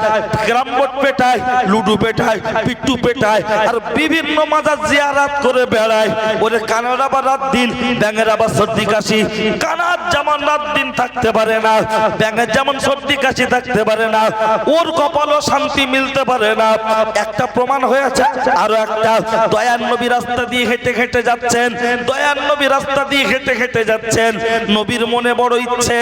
ক্যারাম বোর্ড পেটায়, লুডু পেটায়, পিট্টু পেটায়, আর বিভিন্ন মাজার জিয়ারাত করে বেড়ায়। ওরে কানের আবার রাত দিন, ব্যাঙের আবার সর্দি কাশি। কানার যেমন রাত দিন থাকতে পারে না, ব্যাঙের যেমন সর্দি কাশি থাকতে পারে না, ওর কপালও শান্তি মিলতে পারে না। একটা প্রমাণ হয়েছে আরো একটা। দয়ার নবী রাস্তা দিয়ে হেঁটে হেঁটে যাচ্ছেন, দয়ার নবী রাস্তা দিয়ে হেঁটে হেঁটে যাচ্ছেন। নবীর মনে বড় ইচ্ছে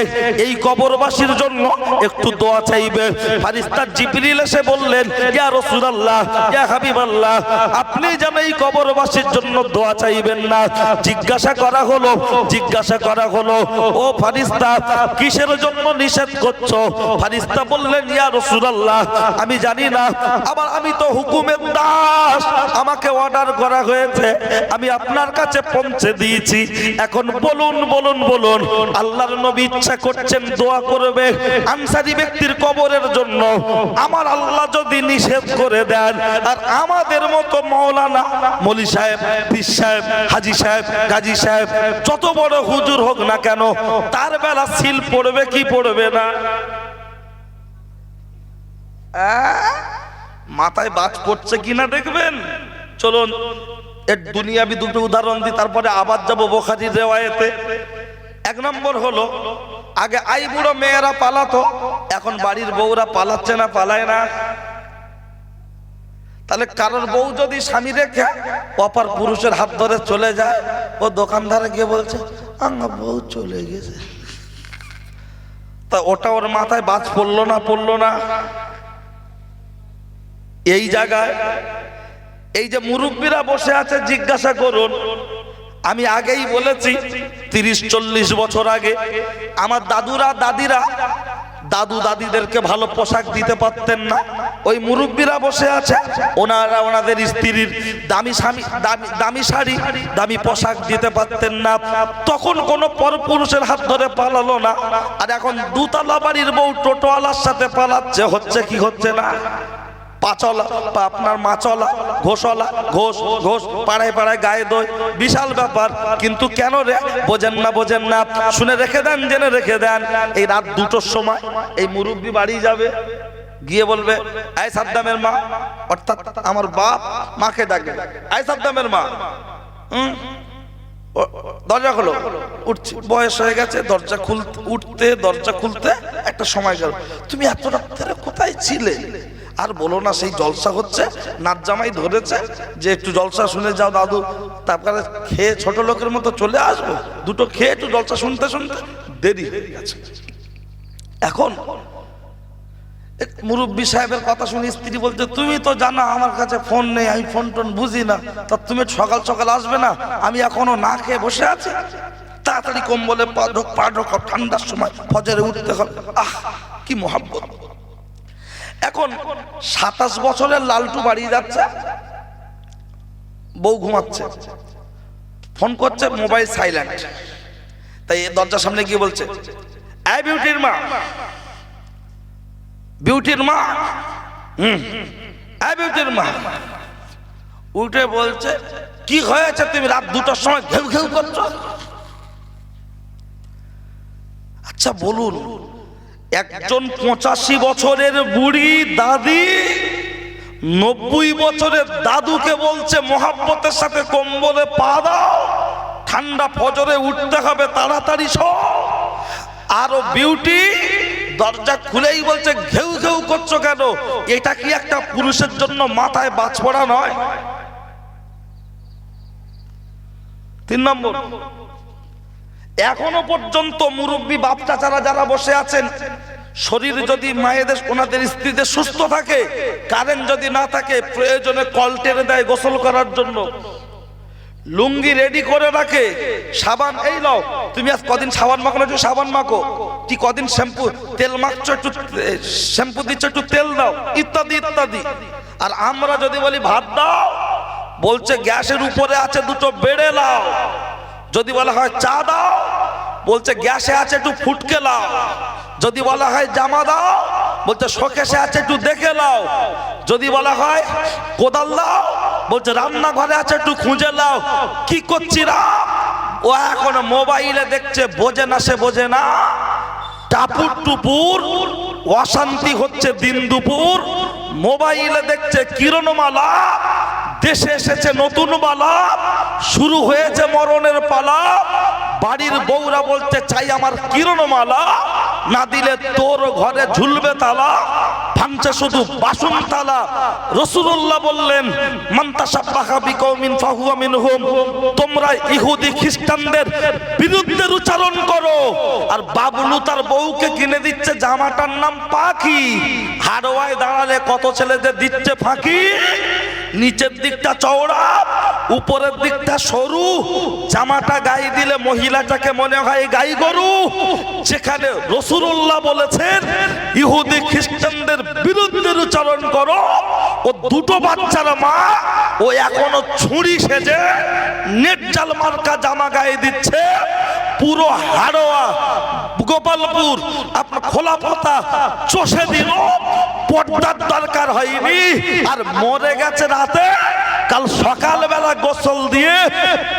এই কবরবাসীর জন্য একটু দোয়া চাইবে। ফারিস্তা জিবরিল এসে বললেন, ইয়া রাসূলুল্লাহ, ইয়া হাবিবাল্লাহ, আপনি যেন এই কবরবাসীর জন্য দোয়া চাইবেন না। জিজ্ঞাসা করা হলো, জিজ্ঞাসা করা হলো, ও ফারিস্তা কিসের জন্য নিষেধ করছো? ফারিস্তা বললেন, ইয়া রাসূলুল্লাহ, আমি জানি না, আবার আমি তো হুকুমের দাস, আমাকে অর্ডার করা হয়েছে, আমি আপনার কাছে পৌঁছে দিয়েছি। এখন বলুন বলুন বলুন, আল্লাহর নবী ইচ্ছা করছেন দোয়া করবে আনসারী ব্যক্তির কবরের জন্য। আমার আল্লাহ যদি নিষেধ করে দেন, আর আমাদের মতো মাওলানা, মৌলী সাহেব, পীর সাহেব, হাজী সাহেব, গাজী সাহেব, যত বড় হুজুর হোক না কেন, তার বেলা সিল পড়বে কি পড়বে না? মাথায় বাজ পড়ছে কিনা দেখবেন। চলুন এর দুনিয়াবি দুটো উদাহরণ দিই, তারপরে আবার যাবো বুখারীর রিওয়ায়েতে। এক নম্বর হলো, আগে আই বুড়ো মেয়েরা পালাতো, এখন বাড়ির বউরা পালাচ্ছে না, পালায় না। তাহলে কারোর বউ যদি স্বামী রেখে অপর পুরুষের হাত ধরে চলে যায়, ও দোকানদারে গিয়ে বলছে আমার বউ চলে গেছে, তা ওটা ওর মাথায় বাজ পড়লো না? পড়লো না? এই জায়গায় এই যে মুরব্বীরা বসে আছে, জিজ্ঞাসা করুন। আমি আগেই বলেছি 30-40 বছর আগে আমার দাদুরা দাদিরা দাদু দাদিদেরকে ভালো পোশাক দিতে পারতেন না। ওই মুরব্বীরা বসে আছে, ওনারা ওনাদের স্ত্রীর দামি শাড়ি, দামি পোশাক দিতে পারতেন না। তখন কোনো পরপুরুষের হাত ধরে পালালো না। আর এখন দুতলা বাড়ির বউ টোটোওয়ালার সাথে পালাচ্ছে, হচ্ছে কি হচ্ছে না? পাঁচলা আপনার মাছলা, ঘোষলা, ঘোষ ঘোষ, পাড়ায় পাড়ায় গায়ে দই, বিশাল ব্যাপার। কিন্তু কেন রে? বোঝেন না, বোঝেন না। শুনে রেখে দেন, জেনে রেখে দেন। এই রাত 2টোর সময় এই মুরব্বী বাড়ি যাবে, গিয়ে বলবে এই সাদ্দামের মা, অর্থাৎ আমার বাপ মাকে ডাকে, এই সাদ্দামের মা, দরজা খোলো। উঠছি, বয়স হয়ে গেছে, দরজা খুলতে উঠতে দরজা খুলতে একটা সময় গেল। তুমি এত রাত্রে কোথায় ছিলে? আর বলো না, সেই জলসা হচ্ছে, নাচ জামাই ধরেছে যে একটু জলসা শুনে যাও দাদু, তারপরে খেয়ে ছোট লোকের মতো চলে আসবো। 2টো খেয়ে একটু জলসা শুনতে শুনতে দেরি হয়ে গেছে। এখন মুরব্বী সাহেবের কথা শুনে স্ত্রী বলছে, তুমি তো জানা আমার কাছে ফোন নেই, আমি ফোন টোন বুঝি না, তা তুমি সকাল সকাল আসবে না? আমি এখনো না খেয়ে বসে আছি, তাড়াতাড়ি কম্বলে পা ঢোকাও, ঠান্ডার সময় ফজরে উঠতে হবে। আহ কি মহাব্বত। এখন 27 বছরের লালটু বাড়ি যাচ্ছে, বউ ঘুমাচ্ছে, ফোন করছে, মোবাইল সাইলেন্ট। তাই দরজার সামনে গিয়ে বলছে, এই বিউটির মা, বিউটির মা, এই বিউটির মা। উঠে বলছে কি হয়েছে তুমি রাত 2টার সময় ঘেউ ঘেউ করছো? আচ্ছা বলুন, একজন 85 বছরের বুড়ি দাদি 90 বছরের দাদুকে বলছে মোহাব্বতের সাথে কম্বলে পা দাও, ঠান্ডা ফজরে উঠতে হবে, তাড়াতাড়ি শো। আর বিউটি দরজা খুলেই বলছে ঘেউ ঘেউ করছো কেন? এটা কি একটা পুরুষের জন্য মাথায় বাজ পড়া নয়? 3 নম্বর, এখনো পর্যন্ত মুরব্বী বাপ চাচারা যারা বসে আছেন, শরীর যদি মায়েদের ওনাদের স্ত্রীদের সুস্থ থাকে, কারেন্ট যদি না থাকে, প্রয়োজনে কল টেনে দেয় গোসল করার জন্য, লুঙ্গি রেডি করে রাখে, সাবান এই নাও তুমি আজ কদিন সাবান মাখো না, একটু সাবান মাখো, তুই কদিন শ্যাম্পু তেল মাখছো, একটু শ্যাম্পু দিচ্ছ, একটু তেল দাও, ইত্যাদি ইত্যাদি। আর আমরা যদি বলি ভাত দাও, বলছে গ্যাসের উপরে আছে 2টো বেড়ে লাও। যদি বলা হয় চা দাও, বলছে গ্যাসে আছে একটু ফুটকে লাও। যদি বলা হয় জামা দাও, বলছে শোকেশে আছে একটু দেখে লাও। যদি বলা হয় কোদাল দাও, বলছে রান্নাঘরে আছে একটু খুঁজে লাও। কি করছিরা? ও এখন মোবাইলে দেখছে, বোঝে না, সে বোঝে না। টাপুর টুপুর অশান্তি হচ্ছে দিন দুপুর, মোবাইলে দেখছে কিরণমালা, দেশে এসেছে নতুন বালা, শুরু হয়েছে মরণের পালা। বাড়ির বউরা বলতে চাই আমার কিরণমালা, না দিলে তোর ঘরে ঝুলবে তালা। ভাঙছে শুধু বাসন তালা। রাসূলুল্লাহ বললেন মান তাশাব্বাহা বিকওমিন ফাহুয়া মিনহুম, তোমরা ইহুদি খ্রিস্টানদের বিরুদ্ধে উচ্চারণ করো। আর বাবলু তার বউকে কিনে দিচ্ছে জামাটার নাম পাখি। হাড়োয়ায় দাঁড়ালে কত ছেলেদের দিচ্ছে ফাঁকি। নিচের দিকটা চওড়া, উপরের দিকটা সরু, জামাটা গায়ে দিলে মহিলাটাকে মনে হয় গাই গরু। যেখানে রাসূলুল্লাহ বলেছেন ইহুদি খ্রিস্টানদের বিরুদ্ধে উচ্চারণ করো, ও 2টো বাচ্চার মা, ও এখনো ছুরি সেজে নেট জাল মার্কা জামা গায়ে দিচ্ছে। পুরো হাড়োয়া গোপালপুর আপনার খোলা পাতা চষে দিল, পর্দার দরকার হয়নি। আর মরে গেছে রাতে, কাল সকালবেলা গোসল দিয়ে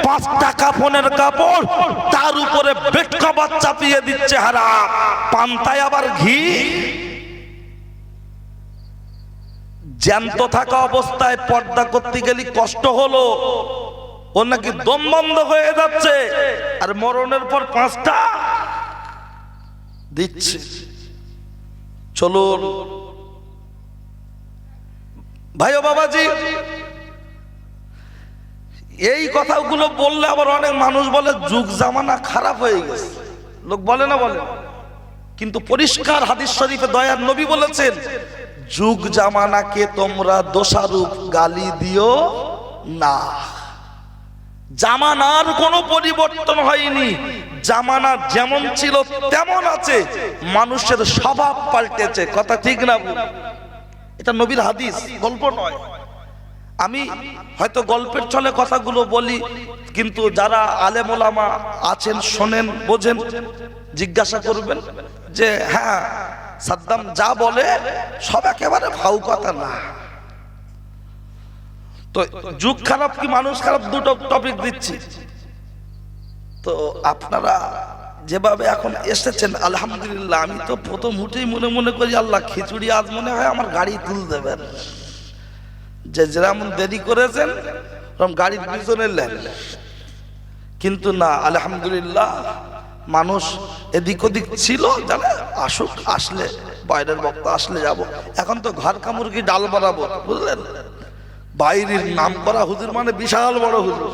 5 টাকা ফোনের কাপড়, তার উপরে বেড কভার চাপিয়ে দিচ্ছে হারাম, পান্তায় আবার ঘি। জ্যান্ত থাকা অবস্থায় পর্দা করতে গেলে কষ্ট হলো, ও নাকি দম বন্ধ হয়ে যাচ্ছে, আর মরণের পর 5টা দিচ্ছে। চলুন ভাই ও বাবাজি, এই কথাগুলো বললে আবার অনেক মানুষ বলে যুগ জামানা খারাপ হয়ে গেছে, লোক বলে না, বলে। কিন্তু পরিষ্কার হাদিস শরীফে দয়ার নবী বলেছেন, যুগ জামানাকে তোমরা দোষারূপ গালি দিও না। জামানার কোনো পরিবর্তন হয়নি, জামানা যেমন ছিল তেমন আছে, মানুষের স্বভাব পাল্টেছে। কথা ঠিক না? এটা নবীর হাদিস, গল্প নয়। আমি হয়তো গল্পের ছলে কথাগুলো বলি, কিন্তু যারা আলেম ওলামা আছেন, শোনেন, বোঝেন, জিজ্ঞাসা করবেন যে হ্যাঁ সাদ্দাম যা বলে সব একেবারে ফাউ কথা না। তো যুগ খারাপ কি মানুষ খারাপ, 2টো টপিক দিচ্ছি। তো আপনারা যেভাবে এখন এসেছেন আলহামদুলিল্লাহ, আমি তো প্রথম উঠেই মনে মনে করি আল্লাহ খিচুড়ি আজ মনে হয় আমার গাড়ি তুল দেবেন, যে যেমন দেরি করেছেন গাড়ির পিছনে লেন। কিন্তু না, আলহামদুলিল্লাহ মানুষ এদিক ওদিক ছিল, জানে আসুক, আসলে বাইরের বক্তা আসলে যাব। এখন তো ঘর কামুরগি ডাল বরাবর, বুঝলেন? বাইরের নাম করা হুজুর মানে বিশাল বড় হুজুর,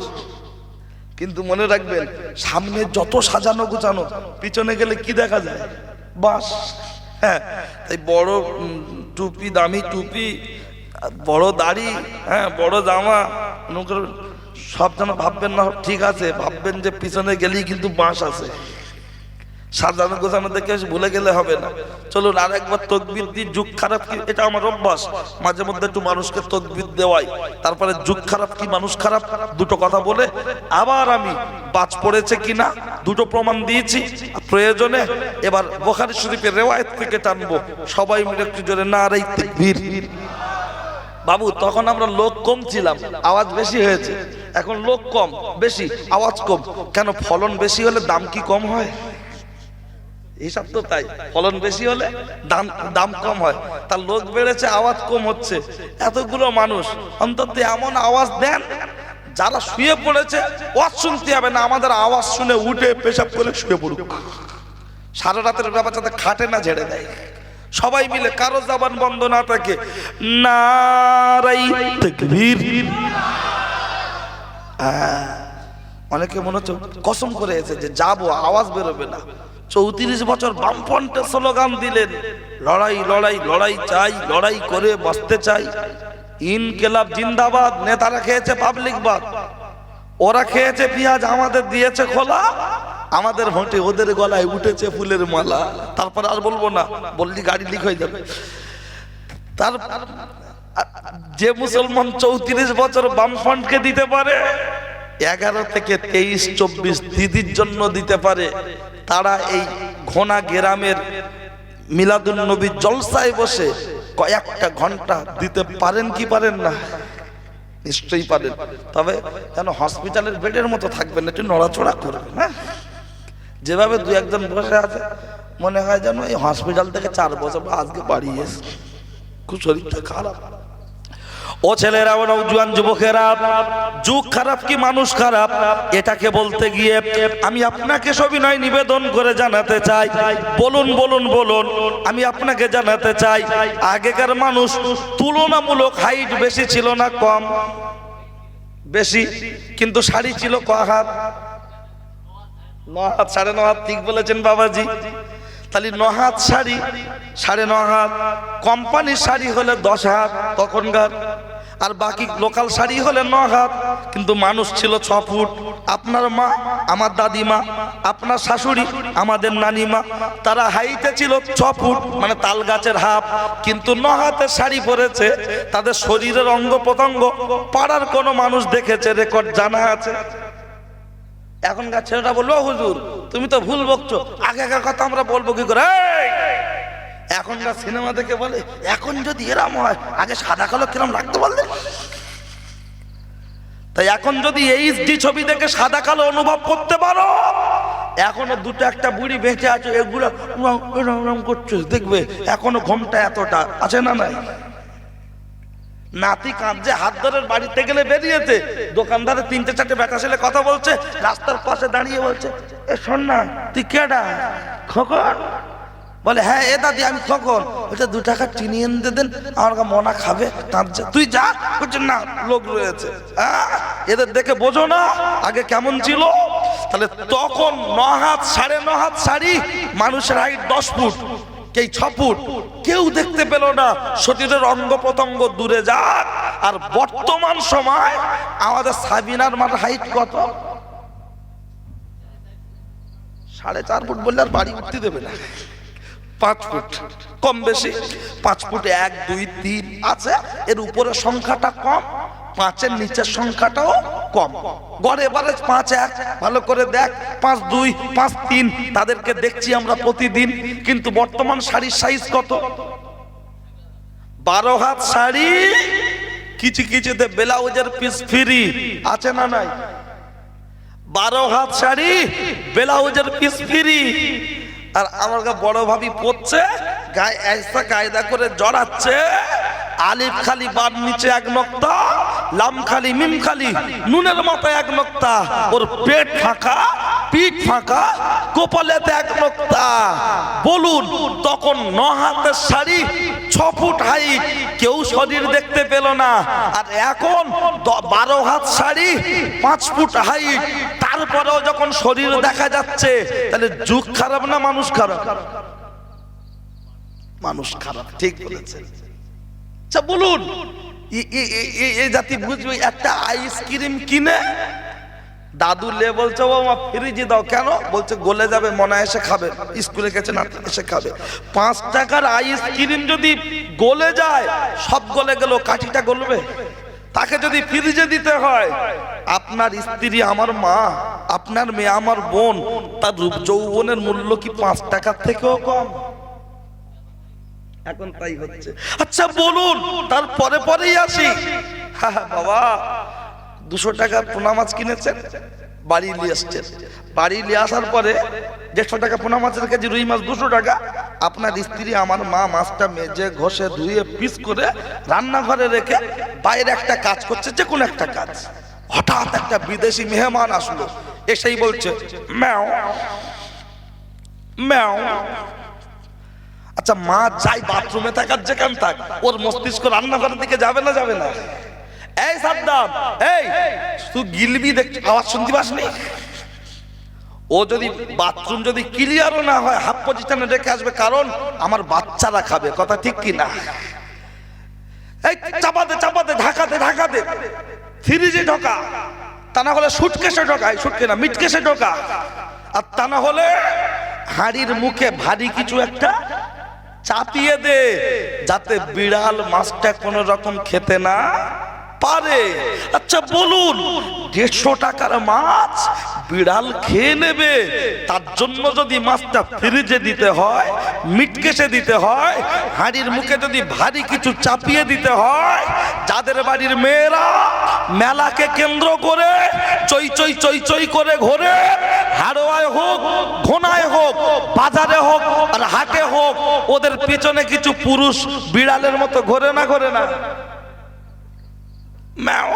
কিন্তু মনে রাখবেন সামনে যত সাজানো গুছানো, পিছনে গেলে কি দেখা যায়? বাস। হ্যাঁ, তাই বড় টুপি, দামি টুপি, বড় দাড়ি, হ্যাঁ বড় জামা, সব যেন ভাববেন না ঠিক আছে, ভাববেন যে পিছনে গেলেই কিন্তু বাঁশ আছে। সাজানো গোছানো দেখে ভুলে গেলে হবে না। চলুন আর একবার তাকবীর দিই। যুগ খারাপ কি, এটা আমার অভ্যাস, মাঝে মধ্যে একটু মানুষকে তাকবীর দেওয়াই। তারপরে যুগ খারাপ কি মানুষ খারাপ, 2টো কথা বলে আবার আমি বাজ পড়েছে কিনা 2টো প্রমাণ দিয়েছি। প্রয়োজনে এবার বুখারী শরীফের রিওয়ায়াত থেকে টানবো। সবাই মিলে একটু জোরে নারে তাকবীর, বাবু তখন আমরা লোক কম ছিলাম, আওয়াজ বেশি হয়েছে। এখন লোক কম বেশি আওয়াজ কম কেন? ফলন বেশি হলে দাম কি কম হয়? এইসব তো তাই, ফলন বেশি হলে দাম কম হয়। তার লোক বেড়েছে, আওয়াজ কম হচ্ছে। এতগুলো মানুষ অন্তত এমন আওয়াজ দেন যারা শুয়ে পড়েছে ওয়াজ শুনতে হবে না, আমাদের আওয়াজ শুনে উঠে পেশাব করে শুয়ে পড়ুক। সারা রাতের ব্যাপার যাতে খাটে না ঝেড়ে দেয়, সবাই মিলে, কারো জবান বন্ধ না থাকে। নারাই তাকবীর। অনেকে মনে হচ্ছে কসম করে এসে যে যাবো, আওয়াজ বেরোবে না। 34 বছর বামফ্রন্টে স্লোগান দিলেন, লড়াই লড়াই লড়াই চাই, লড়াই করে বাঁচতে চাই, ইনকিলাব জিন্দাবাদ। নেতারা খেয়েছে পাবলিক বাদ, ওরা খেয়েছে পেঁয়াজ, আমাদের দিয়েছে খোলা। আমাদের ভোটে ওদের গলায় উঠেছে ফুলের মালা। তারপর আর বলবো না, বললি গাড়ি লিক হয়ে যাবে। তার যে মুসলমান 34 বছর বামফ্রন্টকে দিতে পারে, 11 থেকে 23, 24 দিদির জন্য দিতে পারে, তারা এই ঘোনা গ্রামের মিলাদুন নবী জলসায় বসে কয়েকটা ঘন্টা দিতে পারেন কি পারেন না? নিশ্চয়ই পারেন। তবে যেন হসপিটালের বেডের মতো থাকবেন, একটু নড়াচড়া করবেন। হ্যাঁ, যেভাবে দু একজন বসে আছে মনে হয় যেন এই হসপিটাল থেকে 4 বছর আজকে বাড়ি এসে, খুব শরীরটা খারাপ। ও ছেলেরা, ও নওজোয়ান যুবকেরা, যুগ খারাপ কি মানুষ খারাপ, এটাকে বলতে গিয়ে আমি আপনাকে সবিনয় নিবেদন করে জানাতে চাই, বলুন বলুন বলুন, আমি আপনাকে জানাতে চাই, আগেকার মানুষ তুলনামূলক হাইট বেশি ছিল না কম? বেশি। কিন্তু শাড়ি ছিল ক হাত? 9 হাত, 9.5 হাত। ঠিক বলেছেন বাবাজি। তাহলে 9 হাত শাড়ি, 9.5 হাত। কোম্পানির শাড়ি হলে 10 হাত তখনকার, আর বাকি লোকাল শাড়ি হলে 9 হাত। কিন্তু মানুষ ছিল 6 ফুট। আপনার মা, আমার দাদিমা, আপনার শাশুড়ি, আমাদের নানিমা, তারা হাইটে ছিল 6 ফুট, মানে তাল গাছের হাফ। কিন্তু 9 হাতের শাড়ি পরেছে। তাদের শরীরের অঙ্গ প্রত্যঙ্গ পাড়ার কোনো মানুষ দেখেছে, রেকর্ড জানা আছে। এখনকার ছেলেটা বলবো, হুজুর তুমি তো ভুল বকছো, আগেকার কথা আমরা বলবো কি করে? এখনকার সিনেমা দেখে বলে, এখন যদি এরম হয় আগে সাদা কালো কিরম রাখতে বললে। তাই এখন যদি এইচডি ছবি দেখে সাদা কালো অনুভব করতে পারো, এখনো দুটো একটা বুড়ি বেঁচে আছে, এগুলো করছে দেখবে, এখনো ঘোমটা এতটা আছে না নাই? নাতি কাঁদছে, হাত ধরে বাড়িতে গেলে বেরিয়েছে, দোকানদারে 3-4 বেটা ছেলে কথা বলছে, রাস্তার পাশে দাঁড়িয়ে বলছে, এ শোন না, তুই কেডা? খোকন? বলে হ্যাঁ এ দাদি আমি খোকন। বলছে 2 টাকা চিনি এনে দেন, আমার মনা খাবে। কাঁদছে, তুই যা। বলছে না, লোক রয়েছে। এদের দেখে বোঝো না আগে কেমন ছিল। তাহলে তখন 9 হাত 9.5 হাত শাড়ি, মানুষের হাইট 10 ফুট, কেই 6 ফুট, কেউ দেখতে পেল না। শরীরের অঙ্গ প্রত্যঙ্গ দূরে যাক। আর বর্তমান সময় আমাদের সাবিনার মার হাইট কত? 4.5 ফুট বললে আর বাড়ি উঠতে দেবে না। 5 ফুট কম বেশি, 5 ফুটে 1, 2, 3 আছে। এর উপরের সংখ্যাটা কম, 5-এর নিচের সংখ্যাটাও কম। গড়ে এবারে 5, 1 ভালো করে দেখ, 5, 2, 5, 3 তাদেরকে দেখছি আমরা প্রতিদিন। কিন্তু বর্তমান শাড়ির সাইজ কত? 12 হাত শাড়ি, কিছু কিছুতে ব্লাউজের পিস ফ্রি আছে না নাই? 12 হাত শাড়ি, ব্লাউজের পিস ফ্রি। আর আমার বড় ভাবি পড়ছে, গায়ে ऐसा কায়দা করে জড়াচ্ছে, আলিফ খালি বার নিচে 1 নক্তা, লাম খালি মিম খালি নুনের মাথায় 1 নক্তা, ওর পেট ফাঁকা, পিঠ ফাঁকা, কপালেতে 1 নক্তা। বলুন তখন 9 হাতের শাড়ি, 6 ফুট হাইট, কেউ শরীর দেখতে পেল না। আর এখন 12 হাত শাড়ি, 5 ফুট হাইট, তারপরেও যখন শরীর দেখা যাচ্ছে, তাহলে যুগ খারাপ না মানুষ খারাপ? মানুষ খারাপ, ঠিক বলেছেন। আচ্ছা বলুন, এই জাতি বুঝবে একটা আইসক্রিম কিনে দাদু লে বলছে ও মা ফ্রিজে দাও, কেন? বলছে গলে যাবে, মনে এসে খাবে, স্কুলে গেছে না এসে খাবে। 5 টাকার আইসক্রিম যদি গলে যায়, সব গলে গেল, কাঠিটা গলবে? তাকে যদি ফ্রিজে দিতে হয়, আপনার স্ত্রী আমার মা, আপনার মেয়ে আমার বোন, তার রূপ যৌবনের মূল্য কি 5 টাকার থেকেও কম? এখন তাই হচ্ছে। আচ্ছা বলুন, তারপরে পরেই আসি। বাবা 200 টাকার পোনা মাছ কিনেছেন, বাড়ি নিয়ে আসছেন। বাড়ি নিয়ে আসার পরে 150 টাকা পোনা মাছের কেজি, রুই মাছ 200 টাকা। আপনার স্ত্রী আমার মা মাছটা মেজে ঘষে ধুয়ে পিস করে রান্নাঘরে রেখে বাইরে একটা কাজ করছে, যে কোনো একটা কাজ। হঠাৎ একটা বিদেশি মেহমান আসলো, এসেই বলছে ম্যাও ম্যাও। আচ্ছা মা যাই বাথরুমে থাকার যেখান থাক, ওর মস্তিষ্ক রান্নাঘরের দিকে যাবে না? যাবে না? এই সাদ্দাম, এই তুই গিলবি, দেখ আওয়াজ শুনতে পাসনি? ও যদি বাথরুম যদি ক্লিয়ারও না হয়, হাফ পজিশনে রেখে আসবে, কারণ আমার বাচ্চারা খাবে। কথা ঠিক কি না? এই চাপাতে চাপাতে ঢাকাতে ঢাকাতে ফ্রিজে ঢোকা, তা না হলে সুটকেসে ঢোকা, সুটকে না মিটকেসে ঢোকা, আর তা না হলে হাড়ির মুখে ভারী কিছু একটা চাপিয়ে দে, যাতে বিড়াল মাছটা কোনো রকম খেতে না পারে। আচ্ছা বলুন, 150 টাকার মাছ বিড়াল খেয়ে নেবে, তার জন্য যদি মাছটা ফ্রিজে দিতে হয়, মিটকেসে দিতে হয়, হাঁড়ির মুখে যদি ভারী কিছু চাপিয়ে দিতে হয়, যাদের বাড়ির মেয়েরা মেলাকে কেন্দ্র করে চই চই চই চই করে ঘোরে, হাড়োয়ায় হোক ঘোনায় হোক, বাজারে হোক আর হাটে হোক, ওদের পিছনে কিছু পুরুষ বিড়ালের মতো ঘোরে না? ঘোরে না? ম্যাও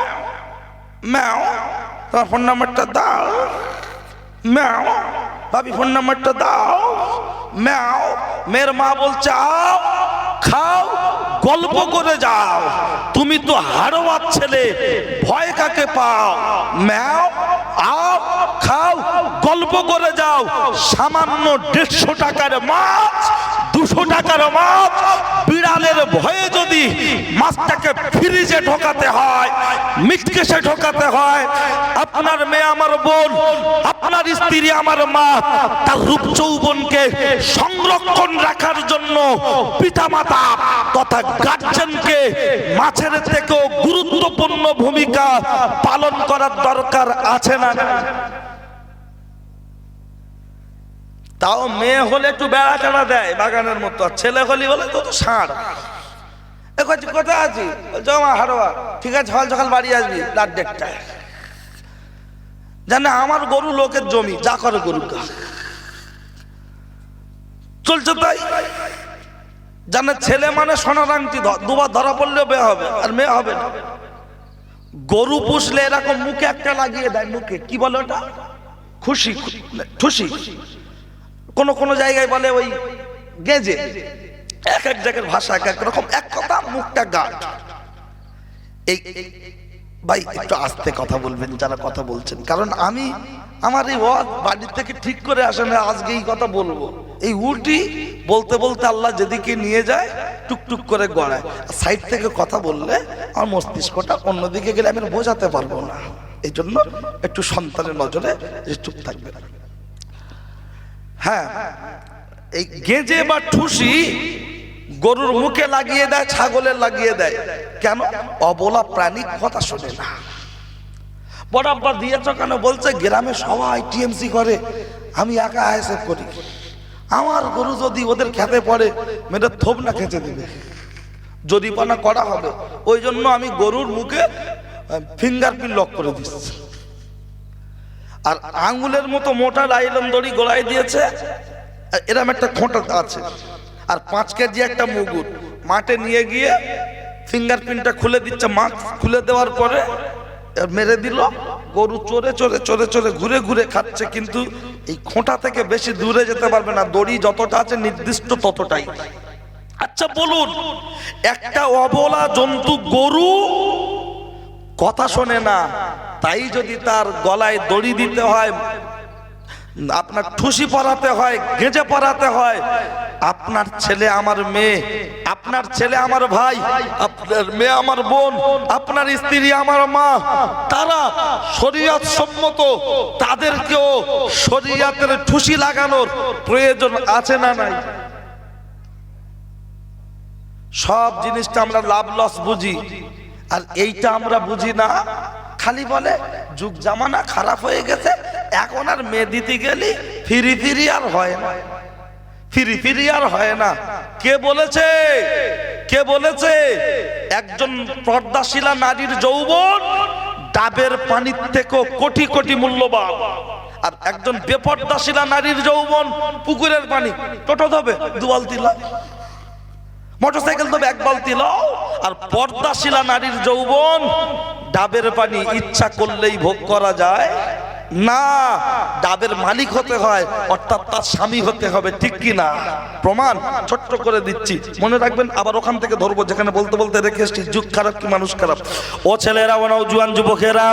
ম্যাও, তোমার ফোন নাম্বারটা দাও। ম্যাও, ভাবি ফোন নাম্বারটা দাও। ম্যাও, মেয়ের মা বলছে আও খাও, গল্প করে যাও। তুমি তো হাড়োয়ার ছেলে, ভয় কাকে পাও? ম্যাও, আও খাও, গল্প করে যাও। সামান্য 150 টাকার মাছ, 200 টাকার মাছ, বিড়ালের ভয়ে যদি মাছটাকে ফ্রিজে ঢোকাতে হয়, মিটকেসে ঢোকাতে হয়, আপনার মেয়ে আমার বোন, আপনার স্ত্রী আমার মা, তার রূপ যৌবনকে সংরক্ষণ রাখার জন্য পিতামাতা তথা গার্জেনকে মাছের থেকেও গুরুত্বপূর্ণ ভূমিকা পালন করার দরকার আছে না? তাও মেয়ে হলে একটু বেড়া টেড়া দেয় বাগানের মতো, ছেলে হলে বলে তো ষাঁড়। কোথায় আছি? জমা হারোয়া, ঠিক আছে সকাল সকাল বাড়ি আসবি রাত 1টায়। জানে আমার গরু লোকের জমি, যা করে গরু চলছে তাই। জানে ছেলে মানে সোনার আংটি, দুবার ধরা পড়লেও বিয়ে হবে, আর মেয়ে হবে না। গরু পুষলে এরকম মুখে একটা লাগিয়ে দেয়, মুখে কি বলে ওটা, খুশি খুশি, কোন কোন জায়গায় বলে ওই গেজে, এক এক জায়গার ভাষা এক এক রকম, এক কথা মুখটা গাঢ়। এই ভাই একটু আস্তে কথা বলবেন যারা কথা বলছেন, কারণ আমি আমার এই ওয়াজ বাড়ি থেকে ঠিক করে আসে না, আজকে এই কথা বলবো। এই উল্টি বলতে বলতে আল্লাহ যেদিকে নিয়ে যায় টুকটুক করে গড়ায়। সাইড থেকে কথা বললে আমার মস্তিষ্কটা অন্যদিকে গেলে আমি বোঝাতে পারবো না। এই জন্য একটু সন্তানের নজরে চুপ থাকবে। হ্যাঁ, এই গেজে বা ঠুসি গরুর মুখে লাগিয়ে দেয়, ছাগলের লাগিয়ে দেয়। কেন? অবলা প্রাণী কথা শোনে না। বড় আব্বা দিয়েছ কেন? বলছে গ্রামে সবাই টিএমসি করে, আমি একা আইএসএফ করি। আমার গরু যদি ওদের খেতে পড়ে, মেয়েটা থোপ না খেতে দিবে, জরিমানা করা হবে। ওই জন্য আমি গরুর মুখে ফিঙ্গারপ্রিন্ট লক করে দিচ্ছি। আর আঙ্গুলের মতো মোটা লাইলন দড়ি গলায় দিয়েছে, এরকম একটা খোঁটা আছে, আর 5 কেজি একটা মুগুর মাঠে নিয়ে গিয়ে ফিঙ্গারপ্রিন্টটা খুলে দিচ্ছে। মাছ খুলে দেওয়ার পরে মেরে দিল। গরু চড়ে চড়ে চড়ে চড়ে ঘুরে ঘুরে খাচ্ছে, কিন্তু এই খোঁটা থেকে বেশি দূরে যেতে পারবে না। দড়ি যতটা আছে নির্দিষ্ট ততটাই। আচ্ছা বলুন, একটা অবলা জন্তু গরু কথা শোনে না, তাই যদি তার গলায় দড়ি দিতে হয়, আপনার ঠুসি পরাতে হয়, গেঁজে পরাতে হয়, আপনার ছেলে আমার মেয়ে, আপনার ছেলে আমার ভাই, আপনার মেয়ে আমার বোন, আপনার স্ত্রী আমার মা, তারা শরীয়ত সম্মত, তাদেরকেও শরীয়তের ঠুসি লাগানোর প্রয়োজন আছে না নাই? সব জিনিসটা আমরা লাভ লস বুঝি, আর এইটা আমরা বুঝি না। খালি বলে যুগ জামানা খারাপ হয়ে গেছে, এখন আর মেয়ে দিতে গেলে ফিরি ফিরি আর হয় না। ফিরি ফিরি আর হয় না। কে বলেছে? কে বলেছে? একজন পর্দাশীলা নারীর যৌবন ডাবের পানির থেকেও কোটি কোটি মূল্যবান, আর একজন বেপর্দাশীলা নারীর যৌবন পুকুরের পানি। টোটো ধোবে 2 বালতি লাও, মোটরসাইকেল ধোবে 1 বালতি লাও। আর পর্দাশীলা নারীর যৌবন ডাবের পানি ইচ্ছা করলেই ভোগ করা যায় না, ডাবের মালিক হতে হয়, অর্থাৎ তার স্বামী হতে হবে, ঠিক কি না? প্রমাণ ছোট্ট করে দিচ্ছি, মনে রাখবেন। আবার ওখান থেকে ধরবো যেখানে বলতে বলতে রেখে এসছি। যুগ খারাপ কি মানুষ খারাপ? ও ছেলেরা, ও নওজোয়ান যুবকেরা,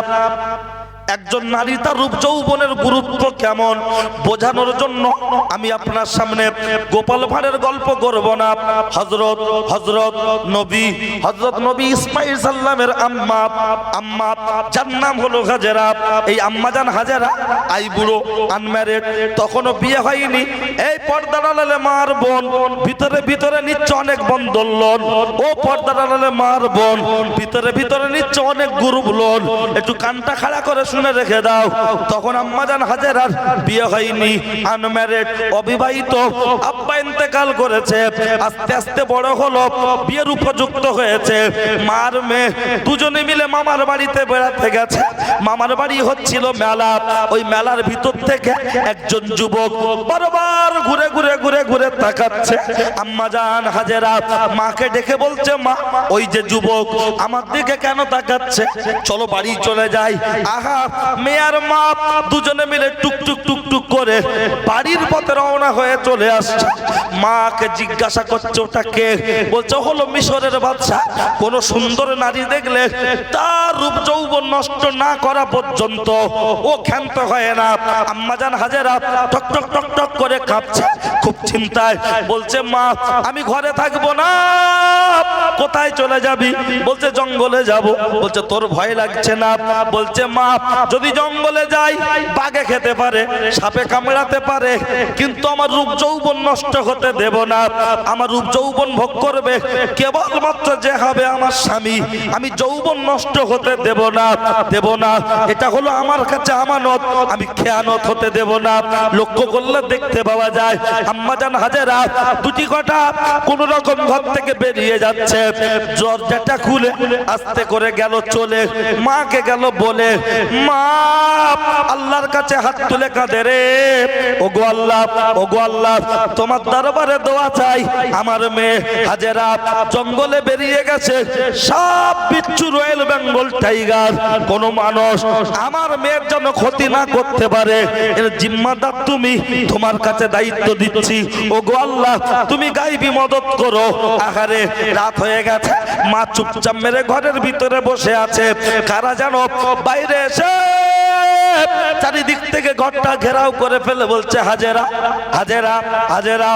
একজন নারী তার রূপ যৌবনের গুরুত্ব কেমন বোঝানোর জন্য আমি আপনার সামনে গোপাল ভাঁড়ের গল্প করব না। হযরত নবী ইসমাঈল সাল্লামের আম্মা যার নাম হলো হাজেরা। এই আম্মা জান হাজেরা আই বুড়ো, আনম্যারিড, তখনও বিয়ে হয়নি। এই পর্দার আড়ালে মার বোন, ভিতরে ভিতরে নিচ্ছে অনেক বন্ধন লোন। ও পর্দার আড়ালে মার বোন, ভিতরে ভিতরে নিচ্ছে অনেক গ্রুপ লোন। একটু কানটা খাড়া করে শুনে রেখে দাও। তখন আম্মা জান হাজেরার বিয়ে হয়নি, আনম্যারিড, অবিবাহিত। আব্বা ইন্তেকাল করেছে, আস্তে আস্তে বড় হলো, বিয়ের উপযুক্ত হয়েছে। মার মেয়ে দুজনে মিলে মামার বাড়িতে বেড়াতে গেছে। মামার বাড়ি হচ্ছিল মেলা। ওই মেলার ভিতর থেকে একজন যুবক বারবার ঘুরে ঘুরে ঘুরে ঘুরে তাকাচ্ছে। আম্মা জান হাজেরা মাকে ডেকে বলছে, মা, ওই যে যুবক আমার দিকে কেন তাকাচ্ছে? চলো বাড়ি চলে যাই। আহা, মেয়ে আর মা দুজনে মিলে টুকটুক টুকটুক করে বাড়ির পথে রওনা হয়ে চলে আসছে। মাকে জিজ্ঞাসা করছে, ওটা কে? বলছে, হলো মিশরের বাদশা। কোন সুন্দর নারী দেখলে তার রূপ যৌবন নষ্ট না করা পর্যন্ত ও ক্ষান্ত হয় না। আম্মা জান হাজেরা টক টক টক টক করে কাঁপছে, খুব চিন্তায়। বলছে, মা, আমি ঘরে থাকবো না। কোথায় চলে যাবি? বলছে, জঙ্গলে যাব। বলছে, তোর ভয় লাগছে না? বলছে, মা, যদি জঙ্গলে যাই বাঘে খেতে পারে, সাপে কামড়াতে পারে, কিন্তু আমার রূপ যৌবন নষ্ট হতে দেব না। আমার রূপ যৌবন ভোগ করবে কেবলমাত্র যে হবে আমার স্বামী। আমি যৌবন নষ্ট হতে দেব না, দেব না। এটা হলো আমার কাছে আমানত, আমি খেয়ানত হতে দেব না। লক্ষ্য করলে দেখতে পাওয়া যায় আম্মা জান হাজেরা দুটি কথা কোন রকম ঘর থেকে বেরিয়ে যাচ্ছে। দরজাটা খুলে আস্তে করে গেল চলে, মাকে গেল বলে, মা, আল্লাহর কাছে হাত তুলে কাঁদে রে, ওগো আল্লাহ, ওগো আল্লাহ, তোমার দরবারে দোয়া চাই। আমার মেয়ে হাজেরা জঙ্গলে বেরিয়ে গেছে, সব বিচ্ছু, রয়েল বেঙ্গল টাইগার, কোন মানুষ আমার মেয়ের জন্য ক্ষতি না করতে পারে, এর জিম্মাদার তুমি। তোমার কাছে দায়িত্ব দিচ্ছি, ওগো আল্লাহ, তুমি গাইবি মদত করো। আহারে, রাত হয়ে গেছে, মা চুপচাপ মেরে ঘরের ভিতরে বসে আছে। কারা জানো বাইরে এসে চারিদিক থেকে ঘরটা ঘেরাও করে ফেলে বলছে, হাজেরা, হাজেরা, হাজেরা,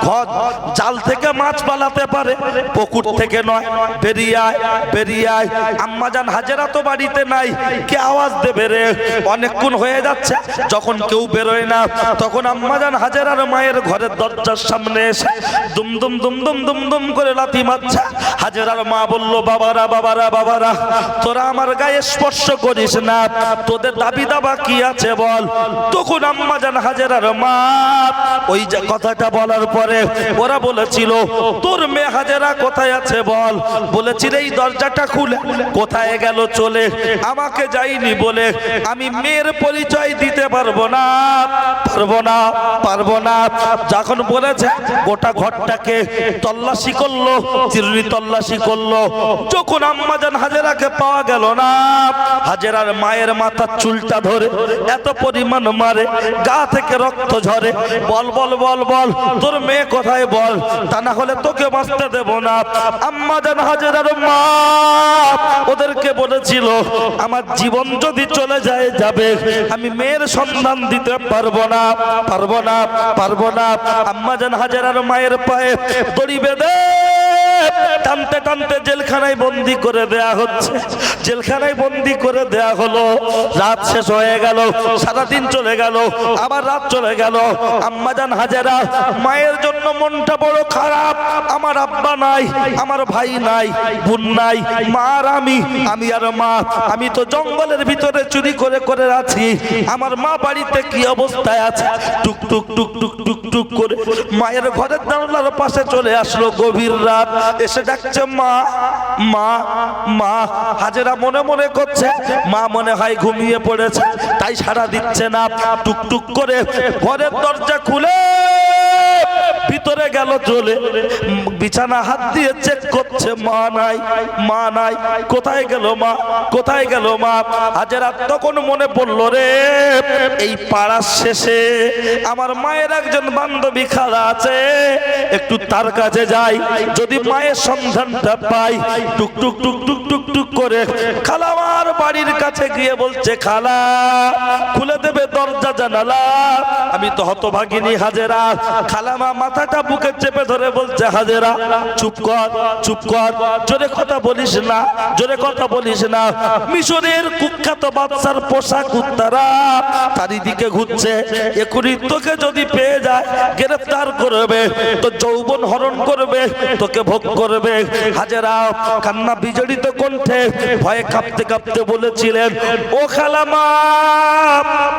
ঘর জাল থেকে মাছ পালাতে পারে, পুকুর থেকে নয়, বেরিয়ে আয়, বেরিয়ে আয়। আম্মা জান হাজেরা তো বাড়িতে নাই, কে আওয়াজ দেবে রে? অনেকক্ষণ হয়ে যাচ্ছে, যখন কেউ বেরোয় না, তখন আম্মা জান হাজেরার মায়ের ঘরের দরজার সামনে এসে দুম দুম দুম দুম দুম দুম করে লাথি মারছে। হাজেরার মা বলল, বাবারা, বাবারা, বাবারা, তোরা আমার গায়ে স্পর্শ করিস না, তোদের দাবি দাবা কি আছে বল। তখন আম্মা জান হাজেরার মা ওই যে কথাটা বলার পরে ওরা বলেছিল, তোর মেয়ে হাজেরা কোথায় আছে বল। বলেছিল, এই দরজাটা খুলে কোথায় গেল চলে, আমাকে যাইনি বলে আমি মেয়ের পরিচয় দিতে পারবো না, পারবো না, পারবো না। যখন বলেছে গোটা ঘরটাকে তল্লাশি করলো, চিরুনি তল্লাশি করলো। যখন আম্মা জান হাজেরাকে পাওয়া গেল না, হাজেরার মায়ের মাথার চুলটা ধরে এত পরিমাণ মারে, গা থেকে রক্ত ঝরে। বল বল বল বল, তোর মেয়ে কোথায় বল, তা না হলে তোকে বাঁচতে দেব না। আম্মা জান হাজেরার মা ওদেরকে বলেছিল, আমার জীবন যদি চলে যায় যাবে, আমি মেয়ের সন্ধান দিতে পারবো না, পারবো না, পারবো না। আম্মা জান হাজেরার মায়ের পায়ে দড়ি বেঁধে টানতে টানতে জেলখানায় বন্দি করে দেয়া হচ্ছে, জেলখানায় বন্দি করে দেয়া হলো। রাত শেষ হয়ে গেল, সারাদিন চলে গেল, আবার রাত চলে গেল। আম্মা জান হাজেরা মায়ের জন্য জন্য মনটা বড় খারাপ। আমার আব্বা নাই, আমার ভাই নাই, বোন নাই, মা আর আমি আর মা। আমি তো জঙ্গলের ভিতরে চুরি করে করে আছি। আমার মা বাড়িতে কি অবস্থায় আছে? টুক টুক টুক টুক টুক টুক করে মায়ের ঘরের জানলার পাশে চলে আসলো। গভীর রাত, এসে ডাকছে মা মা মা। হাজেরা মনে মনে করছে মা মনে হয় ঘুমিয়ে পড়েছে, তাই সাড়া দিচ্ছে না। টুক টুক করে ঘরের দরজা খুলে ভিতরে গেল চলে, বিছানা হাত দিয়ে চেক করছে, মা নাই, মা নাই। কোথায় গেল মা, কোথায় গেল মা? হাজেরা তখন মনে পড়লো, রে এই পাড়ার শেষে আমার মায়ের একজন বান্ধবী খালা আছে, একটু তার কাছে যাই, যদি মায়ের সন্ধানটা পাই। টুক টুক টুক টুক টুক টুক করে খালামার বাড়ির কাছে গিয়ে বলছে, খালা খুলে দেবে দরজা জানালা? আমি তো হতভাগিনী হাজেরা। খালামা মাথাটা বুকে চেপে ধরে বলছে, হাজেরা চুপ কর, চুপ কর, জোরে কথা বলিস না, জোরে কথা বলিস না। মিশরের কুখ্যাত বাদশার পোষা কুত্তারা চারিদিকে ঘুরছে, এখনই তোকে যদি পেয়ে যায় গ্রেফতার করবে, তো যৌবন হরণ করবে, তোকে ভোগ করবে। হাজেরা কান্না বিজড়িত কণ্ঠে ভয়ে কাঁপতে কাঁপতে বলেছিলেন, ও খালামা,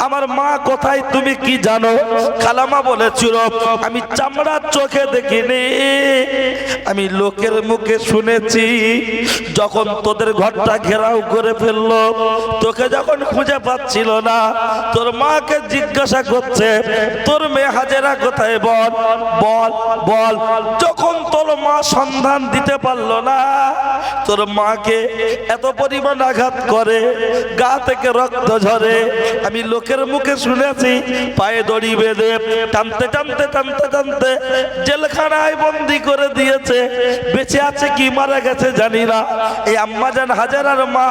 আমার মা কোথায় তুমি কি জানো? খালামা বলেছিল, আমি চামড়ার চোখে দেখিনি, আমি লোকের মুখে শুনেছি। যখন তোদের ঘরটা ঘেরাও করে ফেললো, তোকে যখন খুঁজে পাচ্ছিল না, তোর মাকে জিজ্ঞাসা করছে, তোর মেয়ে হাজেরা কোথায়, বল বল বল। যখন তোর মা সন্ধান দিতে পারলো না, তোর মাকে এত পরিমাণ আঘাত করে, গা থেকে রক্ত ঝরে, আমি লোকের মুখে শুনেছি, পায়ে দড়ি বেঁধে টানতে টানতে টানতে টানতে জেলখানায় বন্দি করে দিয়েছে। বেঁচে আছে কি মারা গেছে জানি না। এই আম্মাজান হাজেরার মা,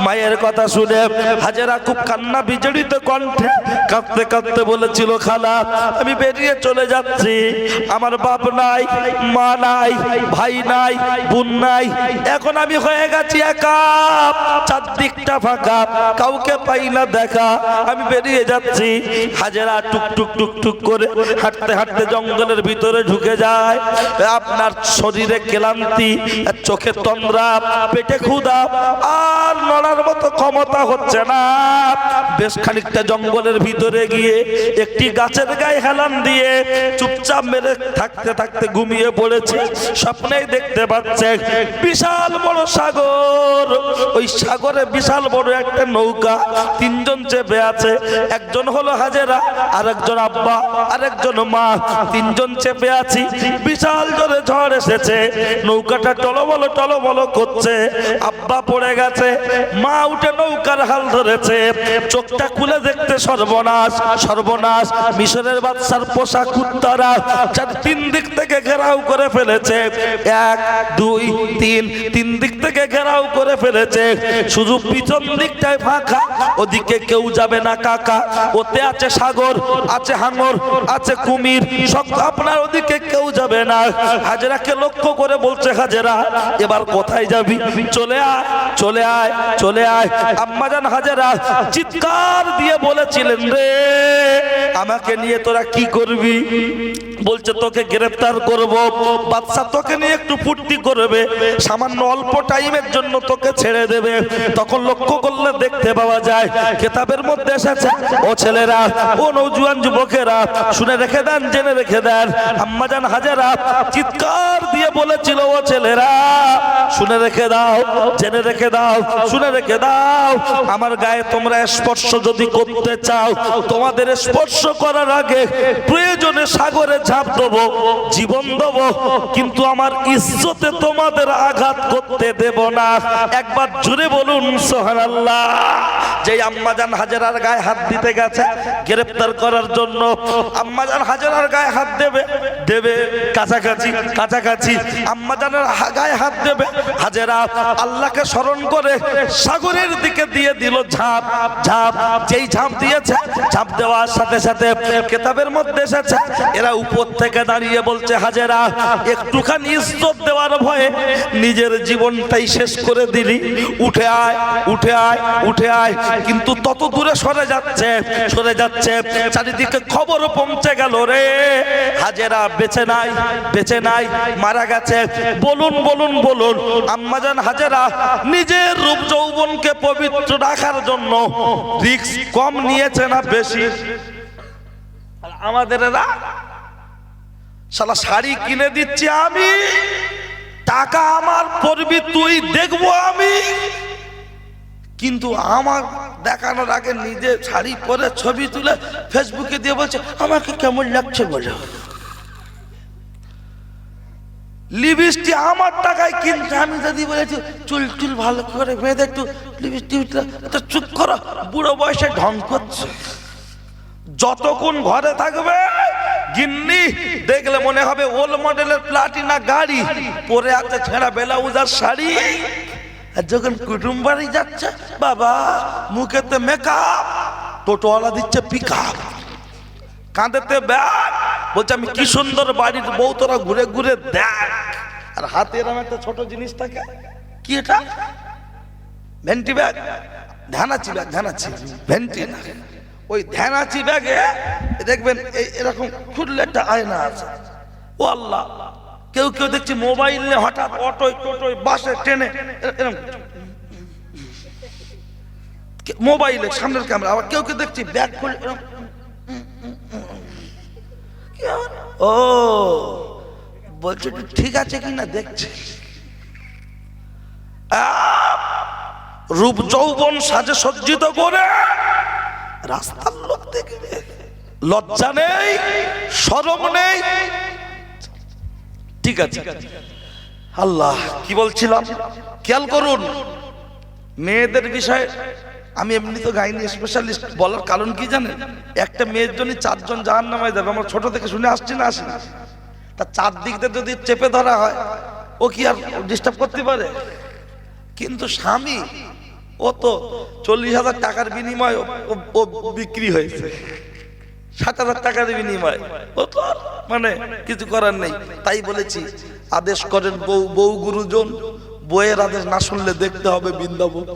মায়ের কথা শুনে হাজেরা খুব কান্না বিজড়িত কণ্ঠে কাঁদতে কাঁদতে বলেছিল, খালা আমি বেরিয়ে চলে যাচ্ছি, আমার বাপ নাই, মা নাই, ভাই নাই, বোন নাই, এখন আমি হয়ে গেছি একা, চারদিকটা ফাঁকা, কাউকে পাই না দেখা, আমি বেরিয়ে যাচ্ছি। হাজেরা টুক টুক টুক টুক করে হাঁটতে হাঁটতে জঙ্গলের ভিতরে ঢুকে যায়। আপনার শরীরে ক্লান্তি, চোখে তন্দ্রা, পেটে ক্ষুধা, আর নড়ার মতো ক্ষমতা হচ্ছে না। বেশ খানিকটা জঙ্গলের ভিতরে গিয়ে একটি গাছের গায়ে হেলান দিয়ে চুপচাপ মেরে থাকতে থাকতে ঘুমিয়ে পড়েছে। স্বপ্নেই দেখতে পাচ্ছে বিশাল বড় সাগর, ওই সাগরে বিশাল বড় একটা নৌকা, তিনজন চেপে আছে, একজন হলো হাজেরা, আরেকজন আব্বা, আরেকজন মা, তিনজন চেপে আছি। বিশাল জোরে ঝড় এসেছে, নৌকাটা টলমল করছে। আব্বা পড়ে গেছে, মা উঠে নৌকার হাল ধরেছে, চোখটা খুলে দেখতে সর্বনাশ, সর্বনাশ। মিশরের বাদশার পোষা কুত্তারা তিন দিক থেকে ঘেরাও করে ফেলেছে, এক দুই তিন, তিন দিক থেকে ঘেরাও করে ফেলেছে। শুধু পিছন দিকটায় ফাঁকা, ওদিকে কেউ যাবে না কাকা। ওতে আছে সাগর, আছে হাঙর, আছে কুমির, সব আপনার ওদিকে কেউ যাবে না। হাজেরাকে লক্ষ্য করে বলছে, হাজেরা এবার কোথায় যাবি? চলে আয়, চলে আয়, চলে আয়। আম্মাজান হাজেরা চিৎকার দিয়ে বলেছিলেন, রে আমাকে নিয়ে তোরা কি করবি? বলছে, তোকে গ্রেফতার করব, বাদশা তোকে নিয়ে একটু ফুর্তি করবে, সামান্য অল্প টাইমের জন্য তোকে ছেড়ে দেবে। তখন লক্ষ্য করলে দেখতে পাওয়া যায় কিতাবের মধ্যে এসেছে, ও ছেলেরা, ও নওজোয়ান যুবকেরা, শুনে রেখে দেন, জেনে রেখে দেন। আম্মাজান হাজেরা চিৎকার দিয়ে বলেছিল, ও ছেলেরা শুনে রেখে দাও, জেনে রেখে দাও, শুনে রেখে দাও, আমার গায়ে তোমরা স্পর্শ যদি করতে চাও, তোমাদের স্পর্শ করার আগে প্রয়োজনে সাগরে ঝাঁপ দেবো, জীবন দেবো, কিন্তু আমার ইজ্জতে তোমাদের আঘাত করতে দেব না। একবার জুড়ে বলুন সুবহানাল্লাহ। যে আম্মাজান হাজেরার গায়ে হাত দিতে গেছে গ্রেফতার করার জন্য, আম্মাজান হাজেরার গায়ে হাত দেবে, দেবে কাছাকাছি, কাছাকাছি আম্মাজানের গায়ে হাত দেবে। হাজেরা আল্লাহকে স্মরণ করে সাগরের দিকে দিয়ে দিল ঝাঁপ, ঝাঁপ। যেই ঝাঁপ দিয়েছে, ঝাঁপ দেওয়ার সাথে সাথে কিতাবের মধ্যে এসেছে, এরা উপর থেকে দাঁড়িয়ে বলছে হাজেরা একটুখানি ইজ্জত দেওয়ার ভয়ে নিজের জীবনটাই শেষ করে দিলি, উঠে আয় উঠে আয় উঠে আয়। কিন্তু তত দূরে সরে যাচ্ছে চারিদিকে খবর পৌঁছে গেল রে হাজেরা বেঁচে নাই মারা গেছে। বলুন বলুন বলুন আম্মাজান হাজেরা নিজের রূপ যৌবনকে পবিত্র রাখার জন্য রিস্ক কম নিয়েছে না বেশি? আমাদের শালা শাড়ি কিনে দিচ্ছি আমি, টাকা আমার পড়বি তুই, দেখবো আমি, কিন্তু আমার দেখানোর আগে নিজে শাড়ি পরে ছবি তুলে ফেসবুকে দিয়ে বলছে আমাকে কেমন লাগছে বলে। লিপস্টিক আমার টাকায় কিনছে, আমি যদি বলেছি চুল ভালো করে বেঁধে একটু লিপস্টিকটা, চুপ করো, বুড়ো বয়সে ঢং করছে। যতক্ষণ ঘরে থাকবে গিন্নি দেখলে মনে হবে ওল্ড মডেলের প্লাটিনা গাড়ি পরে আছে, ছেঁড়া ব্লাউজ আর শাড়ি। আর যখন কুটুম বাড়ি যাচ্ছে বাবা মুখেতে মেকআপ, টোটোওয়ালা দিচ্ছে পিকআপ, কাঁধেতে ব্যাগ, বলছে আমি কি সুন্দর বাড়ির বউ, তোরা ঘুরে ঘুরে দেখ। আর হাতে এরকম একটা ছোট জিনিস থাকে, কি এটা? ভেন্টি ব্যাগ, ধ্যানাচি ব্যাগ, ধ্যানাচি ভেন্টি না, ওই ধ্যানাচি ব্যাগে দেখবেন এরকম খুললে একটা আয়না আছে। ও আল্লাহ, কেউ কেউ দেখছি মোবাইল নিয়ে হঠাৎ অটোয় টোটোয় বাসে ট্রেনে এরকম মোবাইলে সামনের ক্যামেরা, আবার কেউ কেউ দেখছি ব্যাগ খুলে ও বলছে ঠিক আছে কিনা দেখছে। রূপ যৌবন সাজে সজ্জিত করে রাস্তার লোক দেখবে, লজ্জা নেই শরম নেই। ঠিক আছে, আল্লাহ কি বলছিলাম খেয়াল করুন। মেয়েদের বিষয়ে আমি এমনি তো গাইনি স্পেশালিস্ট, বলার কারণ কি জানেন? একটা মেয়ের জন্য 4 জন জাহান্নামে যাবে, আমরা ছোট থেকে শুনে আসছি না, আসি না? তা 4 দিক দিয়ে যদি চেপে ধরা হয় ও কি আর ডিস্টার্ব করতে পারে? কিন্তু স্বামী ও তো 40,000 টাকার বিনিময়ে ও বিক্রি হয়েছে, 7,000 টাকার বিনিময়ে, ও তো মানে কিছু করার নেই। তাই বলেছি আদেশ করেন বউ গুরুজন, বউয়ের আদেশ না শুনলে দেখতে হবে বৃন্দাবন।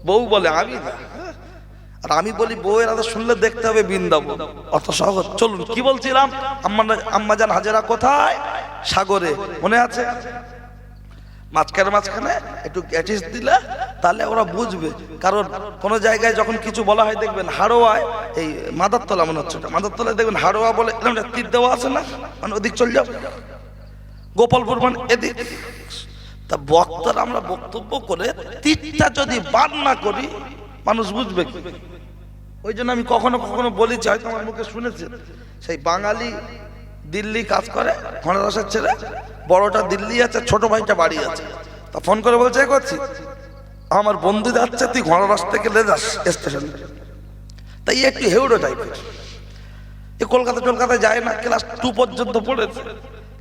বউ বলে আমি না, আর আমি বলি বউয়ের আদেশ শুনলে দেখতে হবে বৃন্দাবন। অত সহজ। চলুন কি বলছিলাম, আম্মাজান হাজেরা কোথায়? সাগরে, মনে আছে? মাঝখানে একটু গ্যাটিস দিলে তাহলে ওরা বুঝবে। কারণ কোন জায়গায় যখন কিছু বলা হয় দেখবেন হাড়োয়ায়, এই মাদারতলা মনে হচ্ছে, মাদারতলায় দেখবেন হাড়োয়া বলে তীর দেওয়া আছে না, মানে ওদিক চল যাও, গোপালপুর মানে এদিক। তা বক্তারা আমরা বক্তব্য করে তীরটা যদি বার না করি মানুষ বুঝবে কি? ওই জন্য আমি কখনো কখনো বলেছি, হয়তো আমার মুখে শুনেছেন, সেই বাঙালি দিল্লি কাজ করে, ঘনারসের ছেলে, বড়টা দিল্লি আছে, ছোট ভাইটা বাড়ি আছে। তা ফোন করে বলছে করছি আমার বন্ধু যাচ্ছে, তুই ঘনারস থেকে লে যাস স্টেশনে। তাই একটু হেউড়ো টাইপের, এ কলকাতায় যায় না, ক্লাস 2 পর্যন্ত পড়েছে।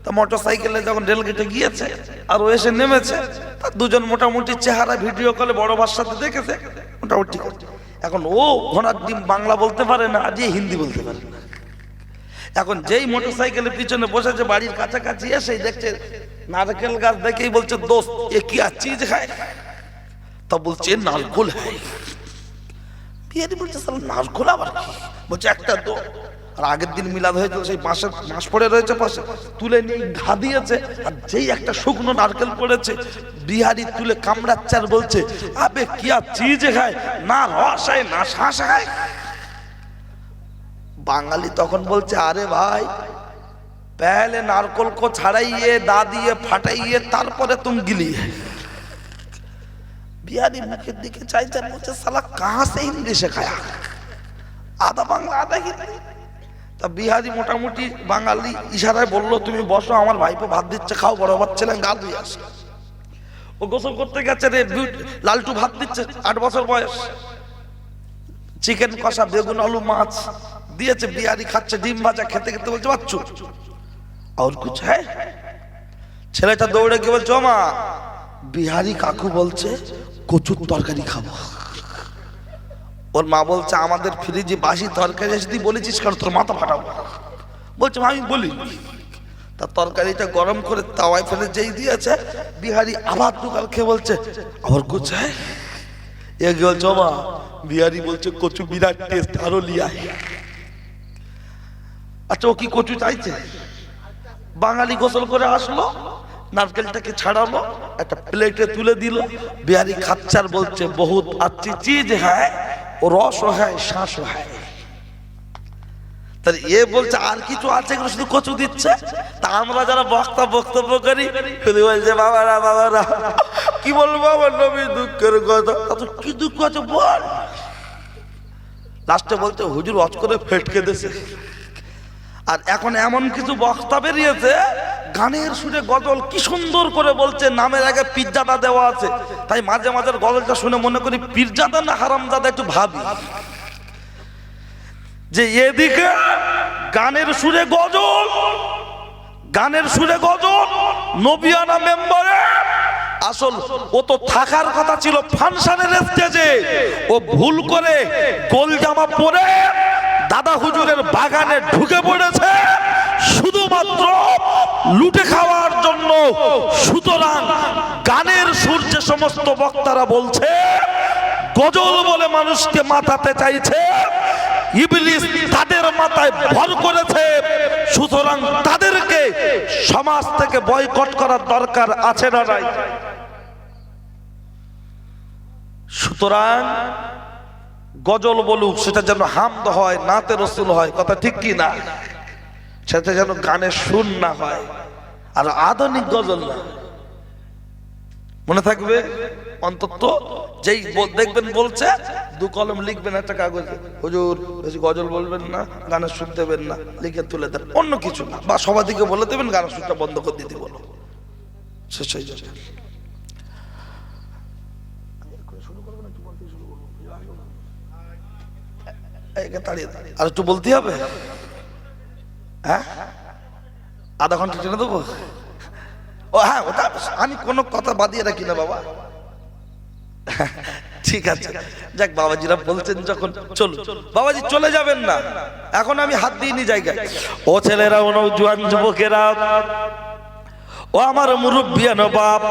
তা মোটর সাইকেলে যখন রেলগেটে গিয়েছে আর ও এসে নেমেছে, তার দুজন মোটামুটি চেহারা ভিডিও কলে বড় ভাইয়ের সাথে দেখেছে, মোটামুটি ঠিক আছে। এখন ও ঘোড়ার ডিম বাংলা বলতে পারে না, আর হিন্দি বলতে পারে না। এখন যেই মোটর সাইকেলের পিছনে বসেছে বাড়ির কাছাকাছি এসে দেখছে নারকেল গাছ, দেখেই বলছে দোস্ত এ কি চিজ খায়? তা বলছে নারকোল হ্যায়। বিয়ারি বলছে নারকোল আবার কি? বলছে একটা দো। আর আগের দিন মিলাদ হয়েছিল, সেই মাস পড়ে রয়েছে পাশে, তুলে নিয়ে ঘা দিয়েছে, আর যেই একটা শুকনো নারকেল পড়েছে বিহারি তুলে কামড়াচ্ছে আর বলছে আবে কি চিজ খায়, না রস হয় না শ্বাস খায়। বাঙালি তখন বলছে আরে ভাই पहले नारकोल को छड़ाइए दादिए फाटाइए तारपरे तुम गिलिए। बिहारी मुखेर दिके चाइछे बोलছে साला कहाँ से हिंदी শেখায়া, आधा बांगला आधा हिंदी। তা বিহারি মোটামুটি বাঙালি ইশারায় বলল তুমি বসো, আমার ভাইপো ভাত দিচ্ছে খাও, বড় বাচ্চা ছেলে গা ধুয়ে আসে। ও গোসল করতে গেছে রে, লালটু ভাত দিচ্ছে 8 বছর বয়স, চিকেন কষা বেগুন আলু মাছ দিয়েছে, বিহারি খাচ্ছে ডিম ভাজা, খেতে খেতে বলছে বাচ্চু और कुछ है? ছেলেটা দৌড়ে গিয়ে বলছে ও মা বিহারি কাকু বলছে কচুর তরকারি খাবো। ওর মা বলছে আমাদের ফ্রিজে বাসি তরকারি এসে তুই বলেছিস কারণ তোর মাথা ফাটাবো। বলছে আমি বলি তার তরকারিটা গরম করে তাওয়ায় ফেলে যেই দিয়েছে বিহারি আবার দুকাল খেয়ে বলছে আবার কোথায় এ গেল জমা বিহারি বলছে কচু বিরাট টেস্ট আরো লিয়া। আচ্ছা ও কি কচু চাইছে? বাঙালি গোসল করে আসলো, নারকেলটাকে ছাড়ালো, একটা প্লেটে তুলে দিল, বিহারি খাচ্চার বলছে বহুত আচ্ছি চিজ হ্যায় ও রস হ্যায় শ্বাস হ্যায়। তাহলে এ বলছে আর কিছু আছে শুধু কচু দিচ্ছে। তা আমরা যারা বক্তব্য করি শুধু বলছে বাবারা বাবারা কি বলবো আমার নবীর দুঃখের কথা। কি দুঃখ আছে বল। লাস্টে বলছে হুজুর অজ করে ফেটকে দিয়েছে। আর এখন এমন কিছু বক্তা বেরিয়েছে গানের সুরে গজল কি সুন্দর করে বলছে, নামের আগে পিজ্জাদা দেওয়া আছে। তাই মাঝে মাঝে গজলটা শুনে মনে করি পিজ্জাদা না হারামজাদা একটু ভাবি যে এদিকে গানের সুরে গজল, গানের সুরে গজল নবিয়ানা মেম্বারে আসল ও তো থাকার কথা ছিল ফাংশনের স্টেজে, ও ভুল করে গোল জামা পরে দাদা হুজুরের বাগানে ঢুকে পড়েছে শুধুমাত্র লুটে খাওয়ার জন্য। সুতরাং গানের সুর যে সমস্ত বক্তারা বলছে গজল বলে মানুষকে মাথাতে চাইছে, ইবলিস তাদের মাথায় ভর করেছে। সুতরাং তাদেরকে সমাজ থেকে বয়কট করার দরকার আছে না নাই? সুতরাং গজল বলুক সেটা যেন হামদ হয়, নাতে রসুল হয়, কথা ঠিক কি না? সেটা যেন গানের সুর না হয়, আর আধুনিক গজল না। মনে থাকবে অন্তত যেই দেখবেন বলছে দু কলম লিখবেন একটা কাগজে, হুজুর বেশি গজল বলবেন না, গানের সুর দেবেন না, লিখে তুলে দেন, অন্য কিছু না। বা সবাইকে বলে দেবেন গানের সুরটা বন্ধ করে দিতে বলো, শেষ হয়ে যাবে। আর একটু বলতে হবে, হ্যাঁ আধা ঘন্টা টেনে দেবো। ও হ্যাঁ ওটা আমি কোনো কথা বাদিয়ে রাখি না বাবা। ঠিক আছে যাক, বাবাজিরা বলছেন যখন চলো বাবাজি চলে যাবেন না, এখন আমি হাত দিইনি জায়গায়। ও ছেলেরা, ও নওজোয়ান যুবকেরা, ও আমার মুরব্বিয়ান বাপ,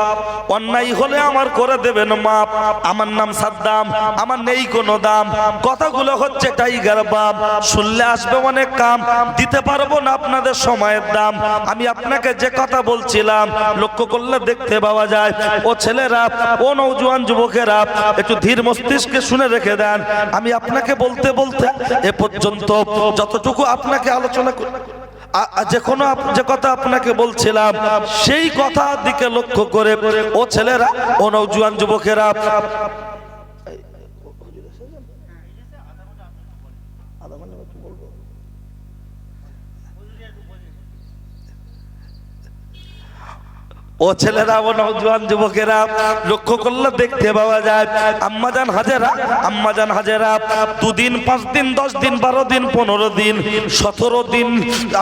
অন্যায় হলে আমার করে দেবেন মাপ। আমার নাম সাদ্দাম, আমার নেই কোনো দাম, কথাগুলো হচ্ছে টাইগার বাপ, শুনলে আসবে অনেক কাম, দিতে পারবো না আপনাদের সময়ের দাম। আমি আপনাকে যে কথা বলছিলাম লক্ষ্য করলে দেখতে পাওয়া যায়। ও ছেলেরা, ও নওজোয়ান যুবকেরা, একটু ধীর মস্তিষ্কে শুনে রেখে দেন। আমি আপনাকে বলতে বলতে এ পর্যন্ত যতটুকু আপনাকে আলোচনা যে কথা আপনাকে বলছিলাম সেই কথা দিকে লক্ষ্য করে ও ছেলেরা, ও নওজোয়ান যুবকেরা, ও ছেলেরা, ও নওজোয়ান যুবকেরা, লক্ষ্য করলে দেখতে পাওয়া যায় আম্মাজান হাজেরা 2 দিন 5 দিন 10 দিন 12 দিন 15 দিন 17 দিন,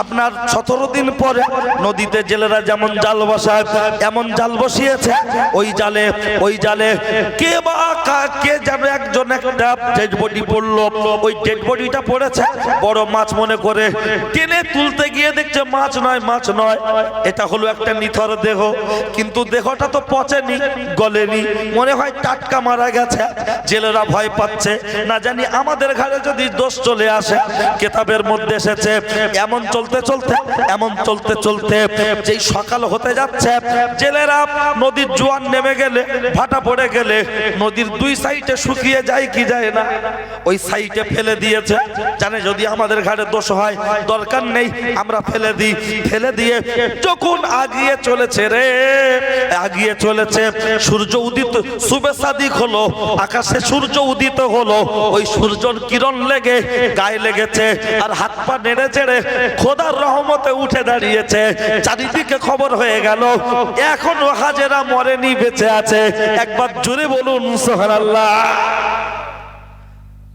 আপনার 17 দিন পরে নদীতে জেলেরা যেমন জাল বসায় এমন জাল বসিয়েছে। ওই জালে কে যেন একজন একটা ডেড বডি পড়লো, ওই ডেড বডিটা পড়েছে বড় মাছ মনে করে টেনে তুলতে গিয়ে দেখছে মাছ নয়, এটা হলো একটা নিথর দেহ। কিন্তু দেহটা তো পচেনি, গলেনি, মনে হয় টাটকা মারা গেছে। জেলেরা ভয় পাচ্ছে, না জানি আমাদের ঘাড়ে যদি দোষ চলে আসে। কিতাবের মধ্যে এসেছে এমন চলতে চলতে যেই সকাল হতে যাচ্ছে, জেলেরা নদীর জোয়ার নেমে গেলে, ভাটা পড়ে গেলে নদীর 2 সাইডে শুকিয়ে যায় কি যায় না, ওই সাইডে ফেলে দিয়েছে। জানে যদি আমাদের ঘাড়ে দোষ হয় দরকার নেই, আমরা ফেলে দিয়ে যখন আগিয়ে চলেছে সূর্য উদিত, সুবে সাদিক হলো, আকাশে সূর্য উদিত হলো। ওই সূর্যর কিরণ লেগে গায়ে লেগেছে আর হাত পা নেড়ে চেড়ে খোদার রহমতে উঠে দাঁড়িয়েছে। চারিদিকে খবর হয়ে গেল এখনো হাজেরা মরেনি, বেঁচে আছে। একবার জোরে বলুন সুবহানাল্লাহ।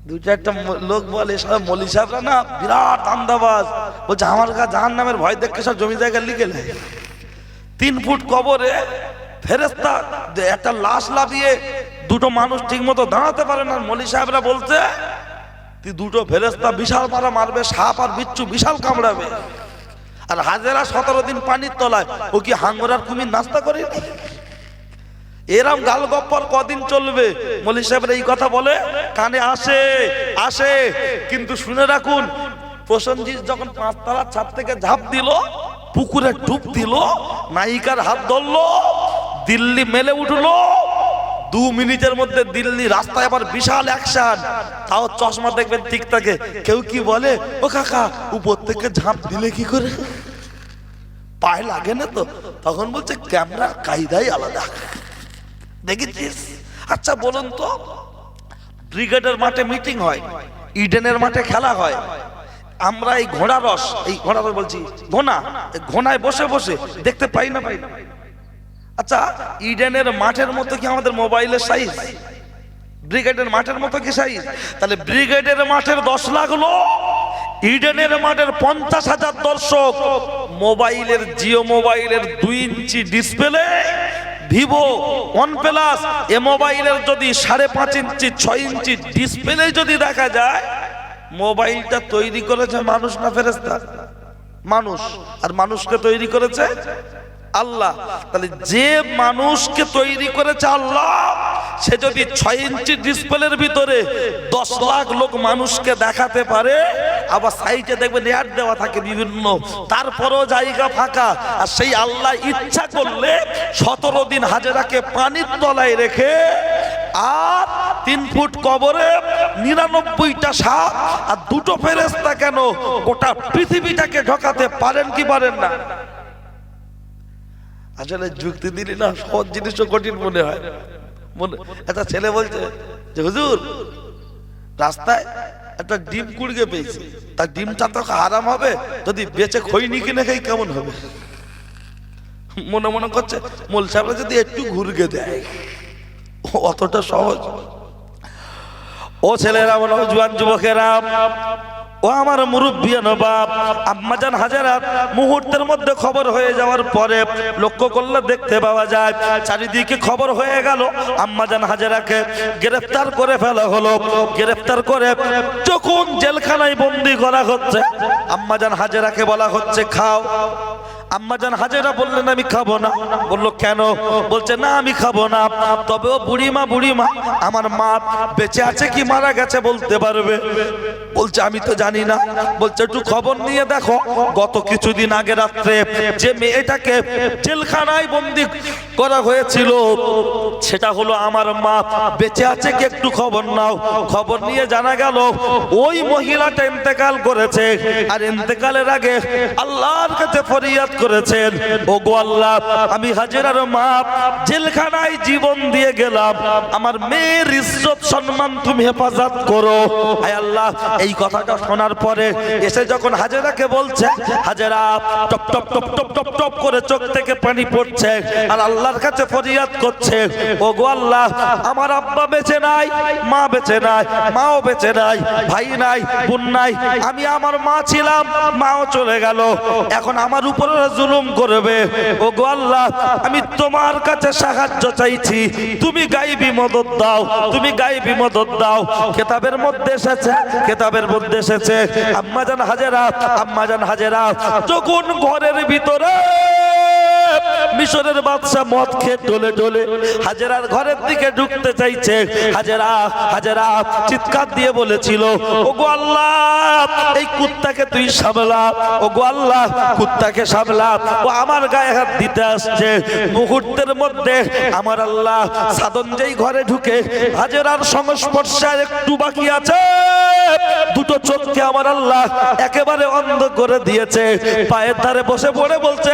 2-4টা লোক বলে সব মৌলী সাহেবরা না বিরাট আন্দাবাজ, বলছে আমার কাছে জাহান্নামের ভয় দেখে সব জমি জায়গা লিখে নেয়। 3 ফুট কবরে ফেরেশতা একটা লাশ লাভিয়ে 2টো মানুষ ঠিক মতো দাঁড়াতে পারে না। মৌলী সাহেবরা বলছে 2টো ফেরেশতা বিশাল মারা মারবে, সাপ আর বিচ্ছু বিশাল কামড়াবে। আর হাজেরা 17 দিন পানির তলায়, ও কি হাঙ্গরার কুমির নাস্তা করে? এরম গাল গপ্পর কদিন চলবে? মৌলভী সাহেবরা এই কথা বলে কানে আসে আসে, কিন্তু শুনে রাখুন, প্রসেনজিৎ যখন 5 তলার ছাদ থেকে ঝাঁপ দিল, পুকুরে ডুব দিল, নায়িকার হাত ধরলো, দিল্লি মেলে উঠলো, 2 মিনিটের মধ্যে দিল্লি রাস্তায় আবার বিশাল অ্যাকশন। তাও চশমা দেখবেন ঠিক থাকে। কেউ কি বলে, ও কাকা উপর থেকে ঝাঁপ দিলে কি করে, পায়ে লাগে না তো? তখন বলছে ক্যামেরার কায়দাই আলাদা, দেখেছিস? আচ্ছা বলুন তো, ব্রিগেডের মাঠে মিটিং হয়, ইডেনের মাঠে খেলা হয়, আমরা এই ঘোড়া রস বলছি ঘোড়ায় বসে বসে দেখতে পাই না? আচ্ছা, ইডেনের মাঠের মতো কি আমাদের মোবাইলের সাইজ? ব্রিগেডের মাঠের মতো কি সাইজ? তাহলে ব্রিগেডের মাঠের 10 লাখ লোক, ইডেনের মাঠের 50,000 দর্শক, মোবাইলের জিও মোবাইলের 2 ইঞ্চি ডিসপ্লে, ভিভো OnePlus এ মোবাইলের যদি 5.5 ইঞ্চি 6 ইঞ্চি ডিসপ্লে যদি দেখা যায়, মোবাইলটা তৈরি করেছে মানুষ না ফেরেশতা? মানুষ। আর মানুষকে তৈরি করেছে আল্লাহ। তাহলে যে মানুষকে তৈরি করেছে আল্লাহ, সে যদি 6 ইঞ্চি ডিসপ্লের ভিতরে 10 লাখ লোক মানুষকে দেখাতে পারে, আবার সাইডে দেখবেন অ্যাড দেওয়া থাকে বিভিন্ন, তারপরও জায়গা ফাঁকা, আর সেই আল্লাহ ইচ্ছা করলে 17 দিন হাজেরাকে পানির তলায় রেখে আর 3 ফুট কবরে 99টা সাপ আর 2টো ফেরেশতা কেন, গোটা পৃথিবীটাকে ঢোকাতে পারেন কি পারেন না? আসলে যুক্তি দিলি না সহজ জিনিসও কঠিন মনে হয়। একটা ছেলে বলছে যে হুজুর, রাস্তায় একটা ডিম কুড়িয়ে পেয়েছি, তার ডিমটা তো হারাম হবে, যদি বেঁচে খৈনি কিনে খাই কেমন হবে? মনে মনে করছে মোল সাহেবরা যদি একটু ঘুরগে দেয়, অতটা সহজ? ও ছেলেরা, জোয়ান যুবকেরা, ও আমার মুরব্বিয়ান বাপ, আম্মাজান হাজেরা মুহূর্তের মধ্যে খবর হয়ে যাওয়ার পরে লক্ষ্য করলে দেখতে পাওয়া যায় চারিদিকে খবর হয়ে গেল, আম্মাজান হাজেরাকে গ্রেফতার করে ফেলা হলো। গ্রেফতার করে যখন জেলখানায় বন্দি করা হচ্ছে, আম্মাজান হাজেরাকে বলা হচ্ছে খাও। আম্মাজান হাজেরা বললেন আমি খাবো না। বললো কেন? বলছে না আমি খাবো না, তবে ও বুড়িমা আমার মা বেঁচে আছে কি মারা গেছে বলতে পারবে। বলছে আমি তো জানি না। বলছে একটু খবর নিয়ে দেখো, গত কিছুদিন আগে রাত্রে যে মেয়েটাকে জেলখানায় বন্দি করা হয়েছিল, সেটা হলো আমার মা, বেঁচে আছে কি একটু খবর নাও। খবর নিয়ে জানা গেল ওই মহিলাটা ইন্তেকাল করেছে, আর ইন্তেকালের আগে আল্লাহর কাছে ফরিয়াদ করেছেন, ওগো আল্লাহ, আমি হাজেরার মা জেলখানায় জীবন দিয়ে গেলাম, আমার মেয়ের ইজ্জত সম্মান তুমি হেফাজত করো। আয় আল্লাহ, এই কথাটা শোনার পরে এসে যখন হাজেরাকে বলছে, Hajera top top top top top top করে চোখ থেকে পানি পড়ছে আর আল্লাহর কাছে ফরিয়াদ করছে, ওগো আল্লাহ, আমার আব্বা বেঁচে নাই, মা বেঁচে নাই, মাও বেঁচে নাই, ভাই নাই, বোন নাই, আমি আমার মা ছিলাম, মাও চলে গেল, এখন আমার উপরে জুলুম করবে। ওগো আল্লাহ, আমি তোমার কাছে সাহায্য চাইছি, তুমি গায়বী মদদ দাও, তুমি গায়বী মদদ দাও। কিতাবের মধ্যে এসেছে আম্মাজান হাজেরা যখন ঘরের ভিতরে মিশরের বাদশা মদ খেয়ে ডলে ডলে হাজেরার ঘরের দিকে ঢুকতে চাইছে, হাজেরা চিৎকার দিয়ে বলেছিল, ওগো আল্লাহ, এই কুত্তাকে তুই সামলা, ওগো আল্লাহ, কুত্তাকে সামলা, ও আমার গায়ে হাত দিতে আসছে। মুহূর্তের মধ্যে আমার আল্লাহ সাধন যেই ঘরে ঢুকে হাজেরার সংস্পর্শে একটু বাকি আছে, 2টো চোখকে আমার আল্লাহ একেবারে অন্ধ করে দিয়েছে। পায়ের ধারে বসে পড়ে বলছে,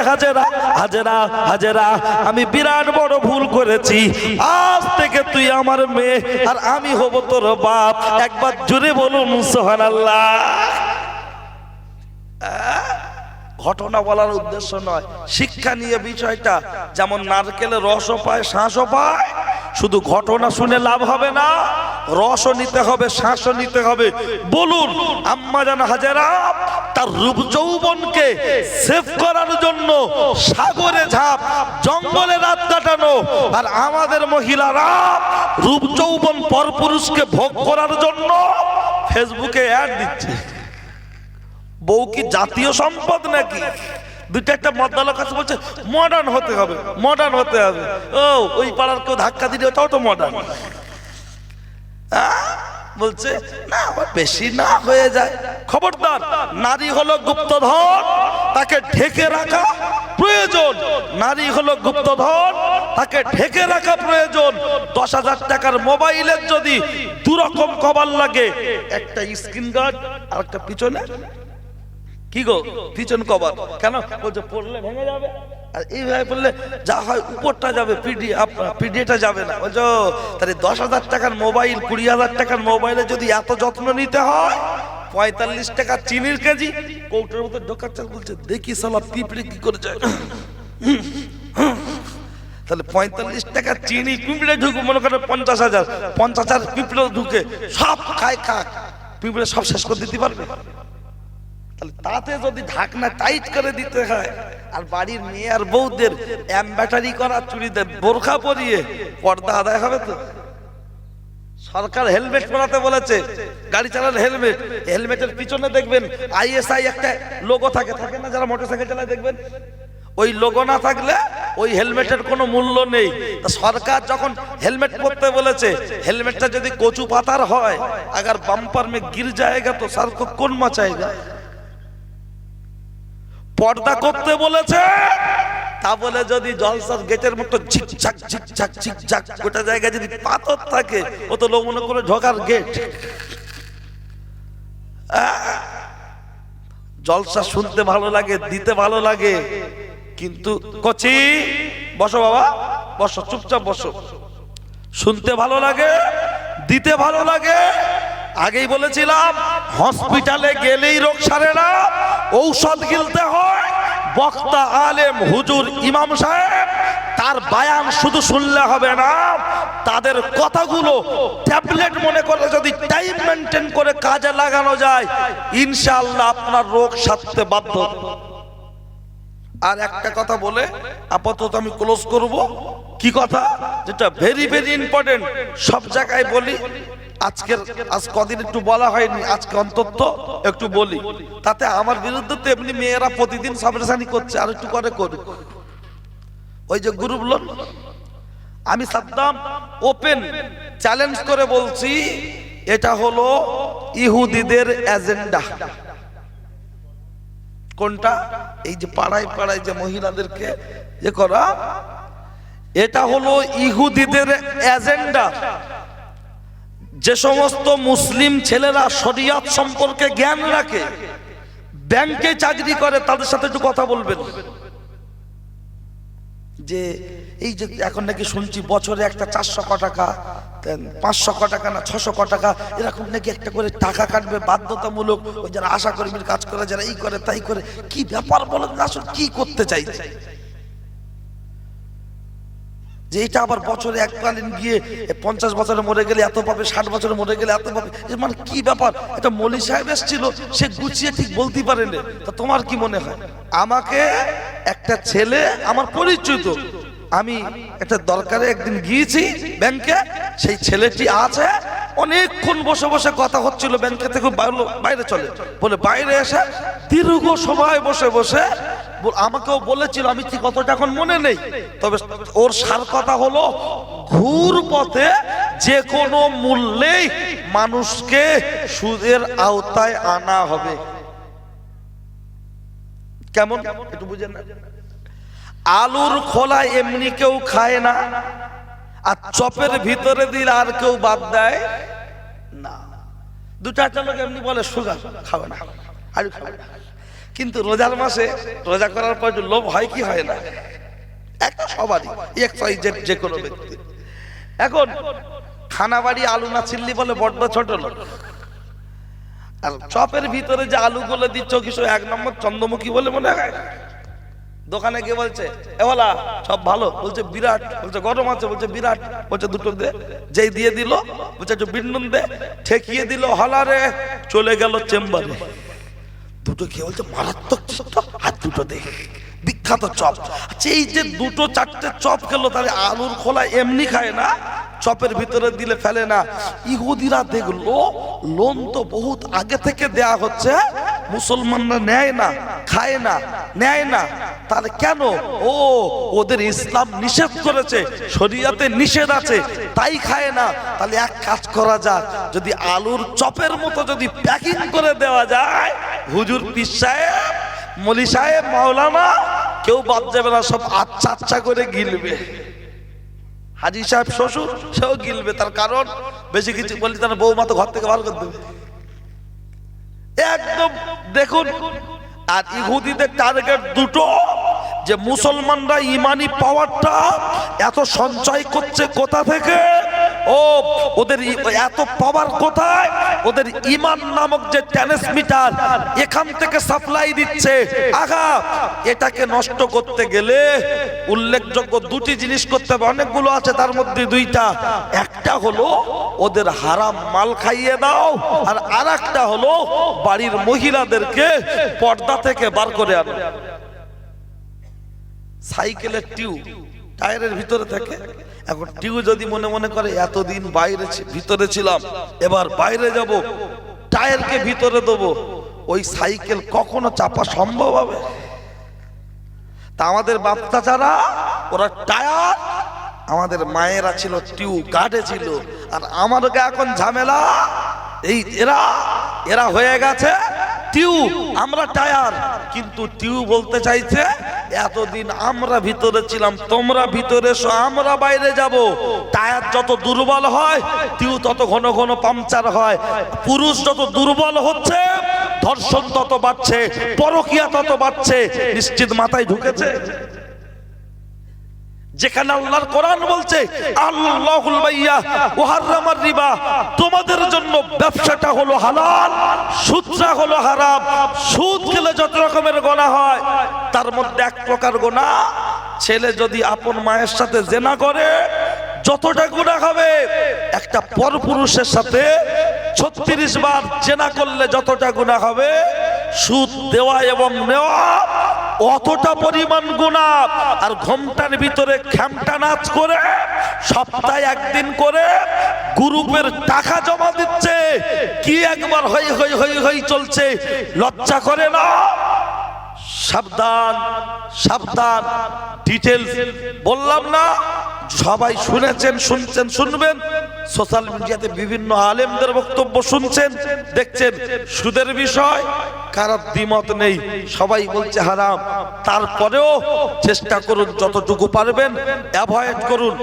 হাজেরা, আমি বিরাট বড় ভুল করেছি, আজ থেকে তুই আমার মেয়ে আর আমি হব তোর বাপ। একবার জোরে বলুন সুবহানাল্লাহ। ঘটনা বলার উদ্দেশ্য নয়, শিক্ষা নিয়ে বিষয়টা। যেমন নারকেলের রসও পায়, শাঁসও পায়, শুধু ঘটনা শুনে লাভ হবে না, রসও নিতে হবে, শ্বাসও নিতে হবে। বলুন, আম্মাজান হাজেরা তার রূপ যৌবনকে সেভ করার জন্য সাগরে ঝাঁপ, জঙ্গলে রাত কাটানো, আর আমাদের মহিলারা রূপ যৌবন পরপুরুষকে ভোগ করার জন্য ফেসবুকে অ্যাড দিচ্ছে। বউ কি জাতীয় সম্পদ নাকি? দুইটা একটা মদ্দালক আছে বলছে মডার্ন হতে হবে, মডার্ন হতে হবে। ও ওই পাড়ার কেউ ধাক্কা দিলে ওটাও তো মডার্ন। বলছে না বেশি না হয়ে যায়। খবরদার, নারী হলো গুপ্তধন, তাকে ঢেকে রাখা প্রয়োজন। নারী হলো গুপ্তধন, তাকে ঢেকে রাখা প্রয়োজন। 10,000 টাকার মোবাইলের যদি দুরকম কভার লাগে, একটা স্ক্রিন গার্ড আর একটা পিছনে কি গো পিছন কভার, কেন বলছে পড়লে ভেঙে যাবে, আর এইভাবে বললে যা হয় উপরটা যাবে, পিডিএটা যাবে না। বলছো তাহলে 10,000 টাকার মোবাইল, 20,000 টাকার মোবাইলে যদি এত যত্ন নিতে হয়, 45 টাকা চিনির কেজি কৌটোর মধ্যে ঢোকাচ্ছে। বলছে দেখি সালা পিঁপড়ে কি করে যায়। তাহলে 45 টাকা চিনি পিঁপড়ে ঢুকে, মনে করেন 50,000, 50,000 পিঁপড়ে ঢুকে সব খায়, খাক পিঁপড়ে সব শেষ করে দিতে পারবে? তাহলে তাতে যদি ঢাকনা টাইট করে দিতে হয়, আর বাড়ির মেয়ে আর বউদের এমব্যাটারি করা চুড়িতে বোরখা পরিয়ে পর্দা আদায় হবে তো? সরকার হেলমেট পরাতে বলেছে, গাড়ি চালালে হেলমেট, হেলমেটের পিছনে দেখবেন ISI একটা লোগো থাকে, থাকে না যারা মোটরসাইকেল চালায় দেখবেন, ওই লোগো না থাকলে ওই হেলমেটের কোনো মূল্য নেই। সরকার যখন হেলমেট পরতে বলেছে, হেলমেটটা যদি কচু পাতার হয়, अगर बम्पर में गिर जाएगा तो सर को कौन मचाएगा? পর্দা করতে বলেছে, তা বলে যদি জলসার গেটের মতো ঝিকঝাক ঝিকঝাক ঝিকঝাক গোটা জায়গায় যদি পাথর থাকে, ও তো লোক মনে করে ঢোকার গেট। জলসা শুনতে ভালো লাগে, দিতে ভালো লাগে, কিন্তু কচি বসো বাবা, বসো চুপচাপ বসো। শুনতে ভালো লাগে, দিতে ভালো লাগে। আগেই বলেছিলাম হসপিটালে গেলেই রোগ সারে না, ঔষধ গিলতে হয়। বক্তা আলেম হুজুর ইমাম সাহেব তার বায়ান শুধু শুনলে হবে না, তাদের কথাগুলো ট্যাবলেট মনে করে যদি টাইম মেনটেন করে কাজে লাগানো যায়, ইনশাআল্লাহ আপনার রোগ সারতে বাধ্য। আর একটা কথা বলে আপাতত আমি ক্লোজ করব। কি কথা? যেটা ভেরি ভেরি ইম্পর্টেন্ট, সব জায়গায় বলি, আজ কদিন একটু বলা হয়নি, আজকে অন্তত একটু বলি। তাতে আমার বিরুদ্ধে তো এমনি মেয়েরা প্রতিদিন সাবরেশানি করছে, আর একটু করে করুক। ওই যে গ্রুপ লোন, আমি সাদ্দাম ওপেন চ্যালেঞ্জ করে বলছি, এটা হলো ইহুদিদের এজেন্ডা। কোনটা? এই যে পাড়ায় পাড়ায় যে মহিলাদেরকে যে করা, এটা হলো ইহুদিদের এজেন্ডা। যে সমস্ত মুসলিম ছেলেরা শরিয়ত সম্পর্কে জ্ঞান রাখে, ব্যাংকে চাকরি করে, তাদের সাথে একটু কথা বলবেন। যে এই যে এখন নাকি শুনছি বছরে একটা 400 টাকা, 500 টাকা না 600 টাকা এরকম নাকি একটা করে টাকা কাটবে বাধ্যতামূলক, ওই যারা আশা কর্মীর কাজ করে, যারা এই করে তাই করে। কি ব্যাপার বলেন? আসলে কি করতে চাইছে? যে এটা আবার বছরে এককালীন গিয়ে 50 বছরে মরে গেলে এত পাবে, 60 বছরে মরে গেলে এত পাবে, মানে কি ব্যাপার? এটা মৌলী সাহেব এসেছিল, সে গুছিয়ে ঠিক বলতে পারেন। তা তোমার কি মনে হয়? আমাকে একটা ছেলে, আমার পরিচিত, আমি একটা দরকারে একদিন গিয়েছি ব্যাংকে, সেই ছেলেটি আছে, অনেকক্ষণ বসে বসে কথা হচ্ছিল, ব্যাংকে থেকে বাইরে চলে বলে, বাইরে এসে দীর্ঘ সময় বসে বসে আমাকেও বলেছিল, আমি ঠিক কতটা এখন মনে নেই, তবে ওর সার কথা হলো, ঘুর পথে যে কোনো মূল্যেই মানুষকে সুদের আওতায় আনা হবে। কেমন একটু বুঝেন না? আলুর খোলা এমনি কেউ খায় না, আর চপের ভিতরে দিলে আর কেউ বাদ দেয় না। দুটা লোক এমনি বলে সুগার খাবে না, আলু খাবে না, কিন্তু রোজার মাসে রোজা করার পর লোভ হয় কি হয় না? একটা সবারই, যে কোনো ব্যক্তি। এখন খানা বাড়ি আলু না ছিললি বলে বড্ড ছোট লোক, আর চপের ভিতরে যে আলুগুলো দিচ্ছ কিছু 1 নম্বর চন্দ্রমুখী বলে মনে হয়। দোকানে গিয়ে বলছে, এওয়ালা সব ভালো, বলছে বিরাট, বলছে গরম আছে, বলছে বিরাট, বলছে দুটো দে। যেই দিয়ে দিল, বলছে একটু বিন্নুন দে, ঠেকিয়ে দিল হলারে, চলে গেল চেম্বারে। দুটো খেয়ে বলছে মারাত্মক, আর দুটো দে, বিখ্যাত চপ। আচ্ছা, এই যে 2-4টে চপ খেলো, তাহলে আলুর খোলা এমনি খায় না, চপের ভিতরে দিলে ফেলে না। ইহুদিরা দেখলো লোন তো বহুত আগে থেকে দেয়া হচ্ছে, মুসলমানরা নেয় না, খায় না, নেয় না, তাহলে কেন? ও ওদের ইসলাম নিষেধ করেছে, শরীয়তে নিষেধ আছে, তাই খায় না। তাহলে এক কাজ করা যাক, যদি আলুর চপের মতো যদি প্যাকিং করে দেওয়া যায়, হুজুর, পীর সাহেব, মলি সাহেব, মাওলানা কেউ বাদ যাবে না, সব আচ্ছা আচ্ছা করে গিলবে। হাজি সাহেব শ্বশুর সেও গিলবে, তার কারণ বেশি কিছু বলি তার বৌমা তো ঘর থেকে বার করে দেবে একদম। দেখুন, আর ইহুদিদের টার্গেট দুটো, যে মুসলমানরা ইমানি পাওয়ারটা এত সঞ্চয় করছে কোথা থেকে, ও ওদের এত পাওয়ার কোথায়, ওদের ইমান নামক যে ট্রান্সমিটার এখান থেকে সাপ্লাই দিচ্ছে। আগা এটাকে নষ্ট করতে গেলে উল্লেখযোগ্য দুটি জিনিস করতে হবে, অনেকগুলো আছে তার মধ্যে দুইটা। একটা হলো ওদের হারাম মাল খাইয়ে দাও, আর আরেকটা হলো বাড়ির মহিলাদেরকে পর্দা থেকে বার করে আনো। সাইকেলের টিউব টায়ারের ভিতরে থাকে, এখন টিউব যদি মনে মনে করে এতদিন বাইরে ভিতরে ছিলাম, এবার বাইরে যাব, টায়ারকে ভিতরে দেবো, ওই সাইকেল কখনো চাপা সম্ভব হবে? তা আমাদের বাচ্চারা ওরা টায়ার, আমাদের মায়েরা ছিল টিউব গার্ডে ছিল, আর আমাদেরকে এখন ঝামেলা এই এরা হয়ে গেছে টিউব, আমরা টায়ার। কিন্তু টিউব বলতে চাইছে এতদিন আমরা ভিতরে ছিলাম, তোমরা ভিতরে এসো, আমরা বাইরে যাব। টায়ার যত দুর্বল হয় টিউব তত ঘন ঘন পাংচার হয়। পুরুষ যত দুর্বল হচ্ছে ধর্ষণ তত বাড়ছে, পরকীয়া তত বাড়ছে। নিশ্চিত মাথায় ঢুকেছে? যেখানে আল্লাহর কোরআন বলছে আল্লাহুল বাইয়া ওয়া হারামার রিবা, তোমাদের জন্য ব্যবসাটা হলো হালাল, সুদটা হলো হারাম। সুদ খেলে যত রকমের গুনাহ হয়, তার মধ্যে এক প্রকার গুনাহ, ছেলে যদি আপন মায়ের সাথে জিনা করে যতটা গুনাহ হবে, একটা পরপুরুষের সাথে 36 বার জিনা করলে যতটা গুনাহ হবে, সুদ দেওয়া এবং নেওয়া অতটা পরিমাণ গুনাহ। আর ঘোমটার ভিতরে খ্যামটা নাচ করে সপ্তাহে একদিন করে গ্রুপের টাকা জমা দিচ্ছে, কি একবার হই হই হই হই চলছে, লজ্জা করে না? সাবধান, সাবধান। ডিটেলস বললাম না, সবাই শুনেছেন, শুনছেন, শুনবেন। সোশ্যাল মিডিয়াতে বিভিন্ন আলেমদের বক্তব্য শুনছেন, দেখছেন। সুদের বিষয় কারোর দ্বিমত নেই, সবাই বলছে হারাম। তারপরেও চেষ্টা করুন যতটুকু পারবেন অ্যাভয়েড করুন।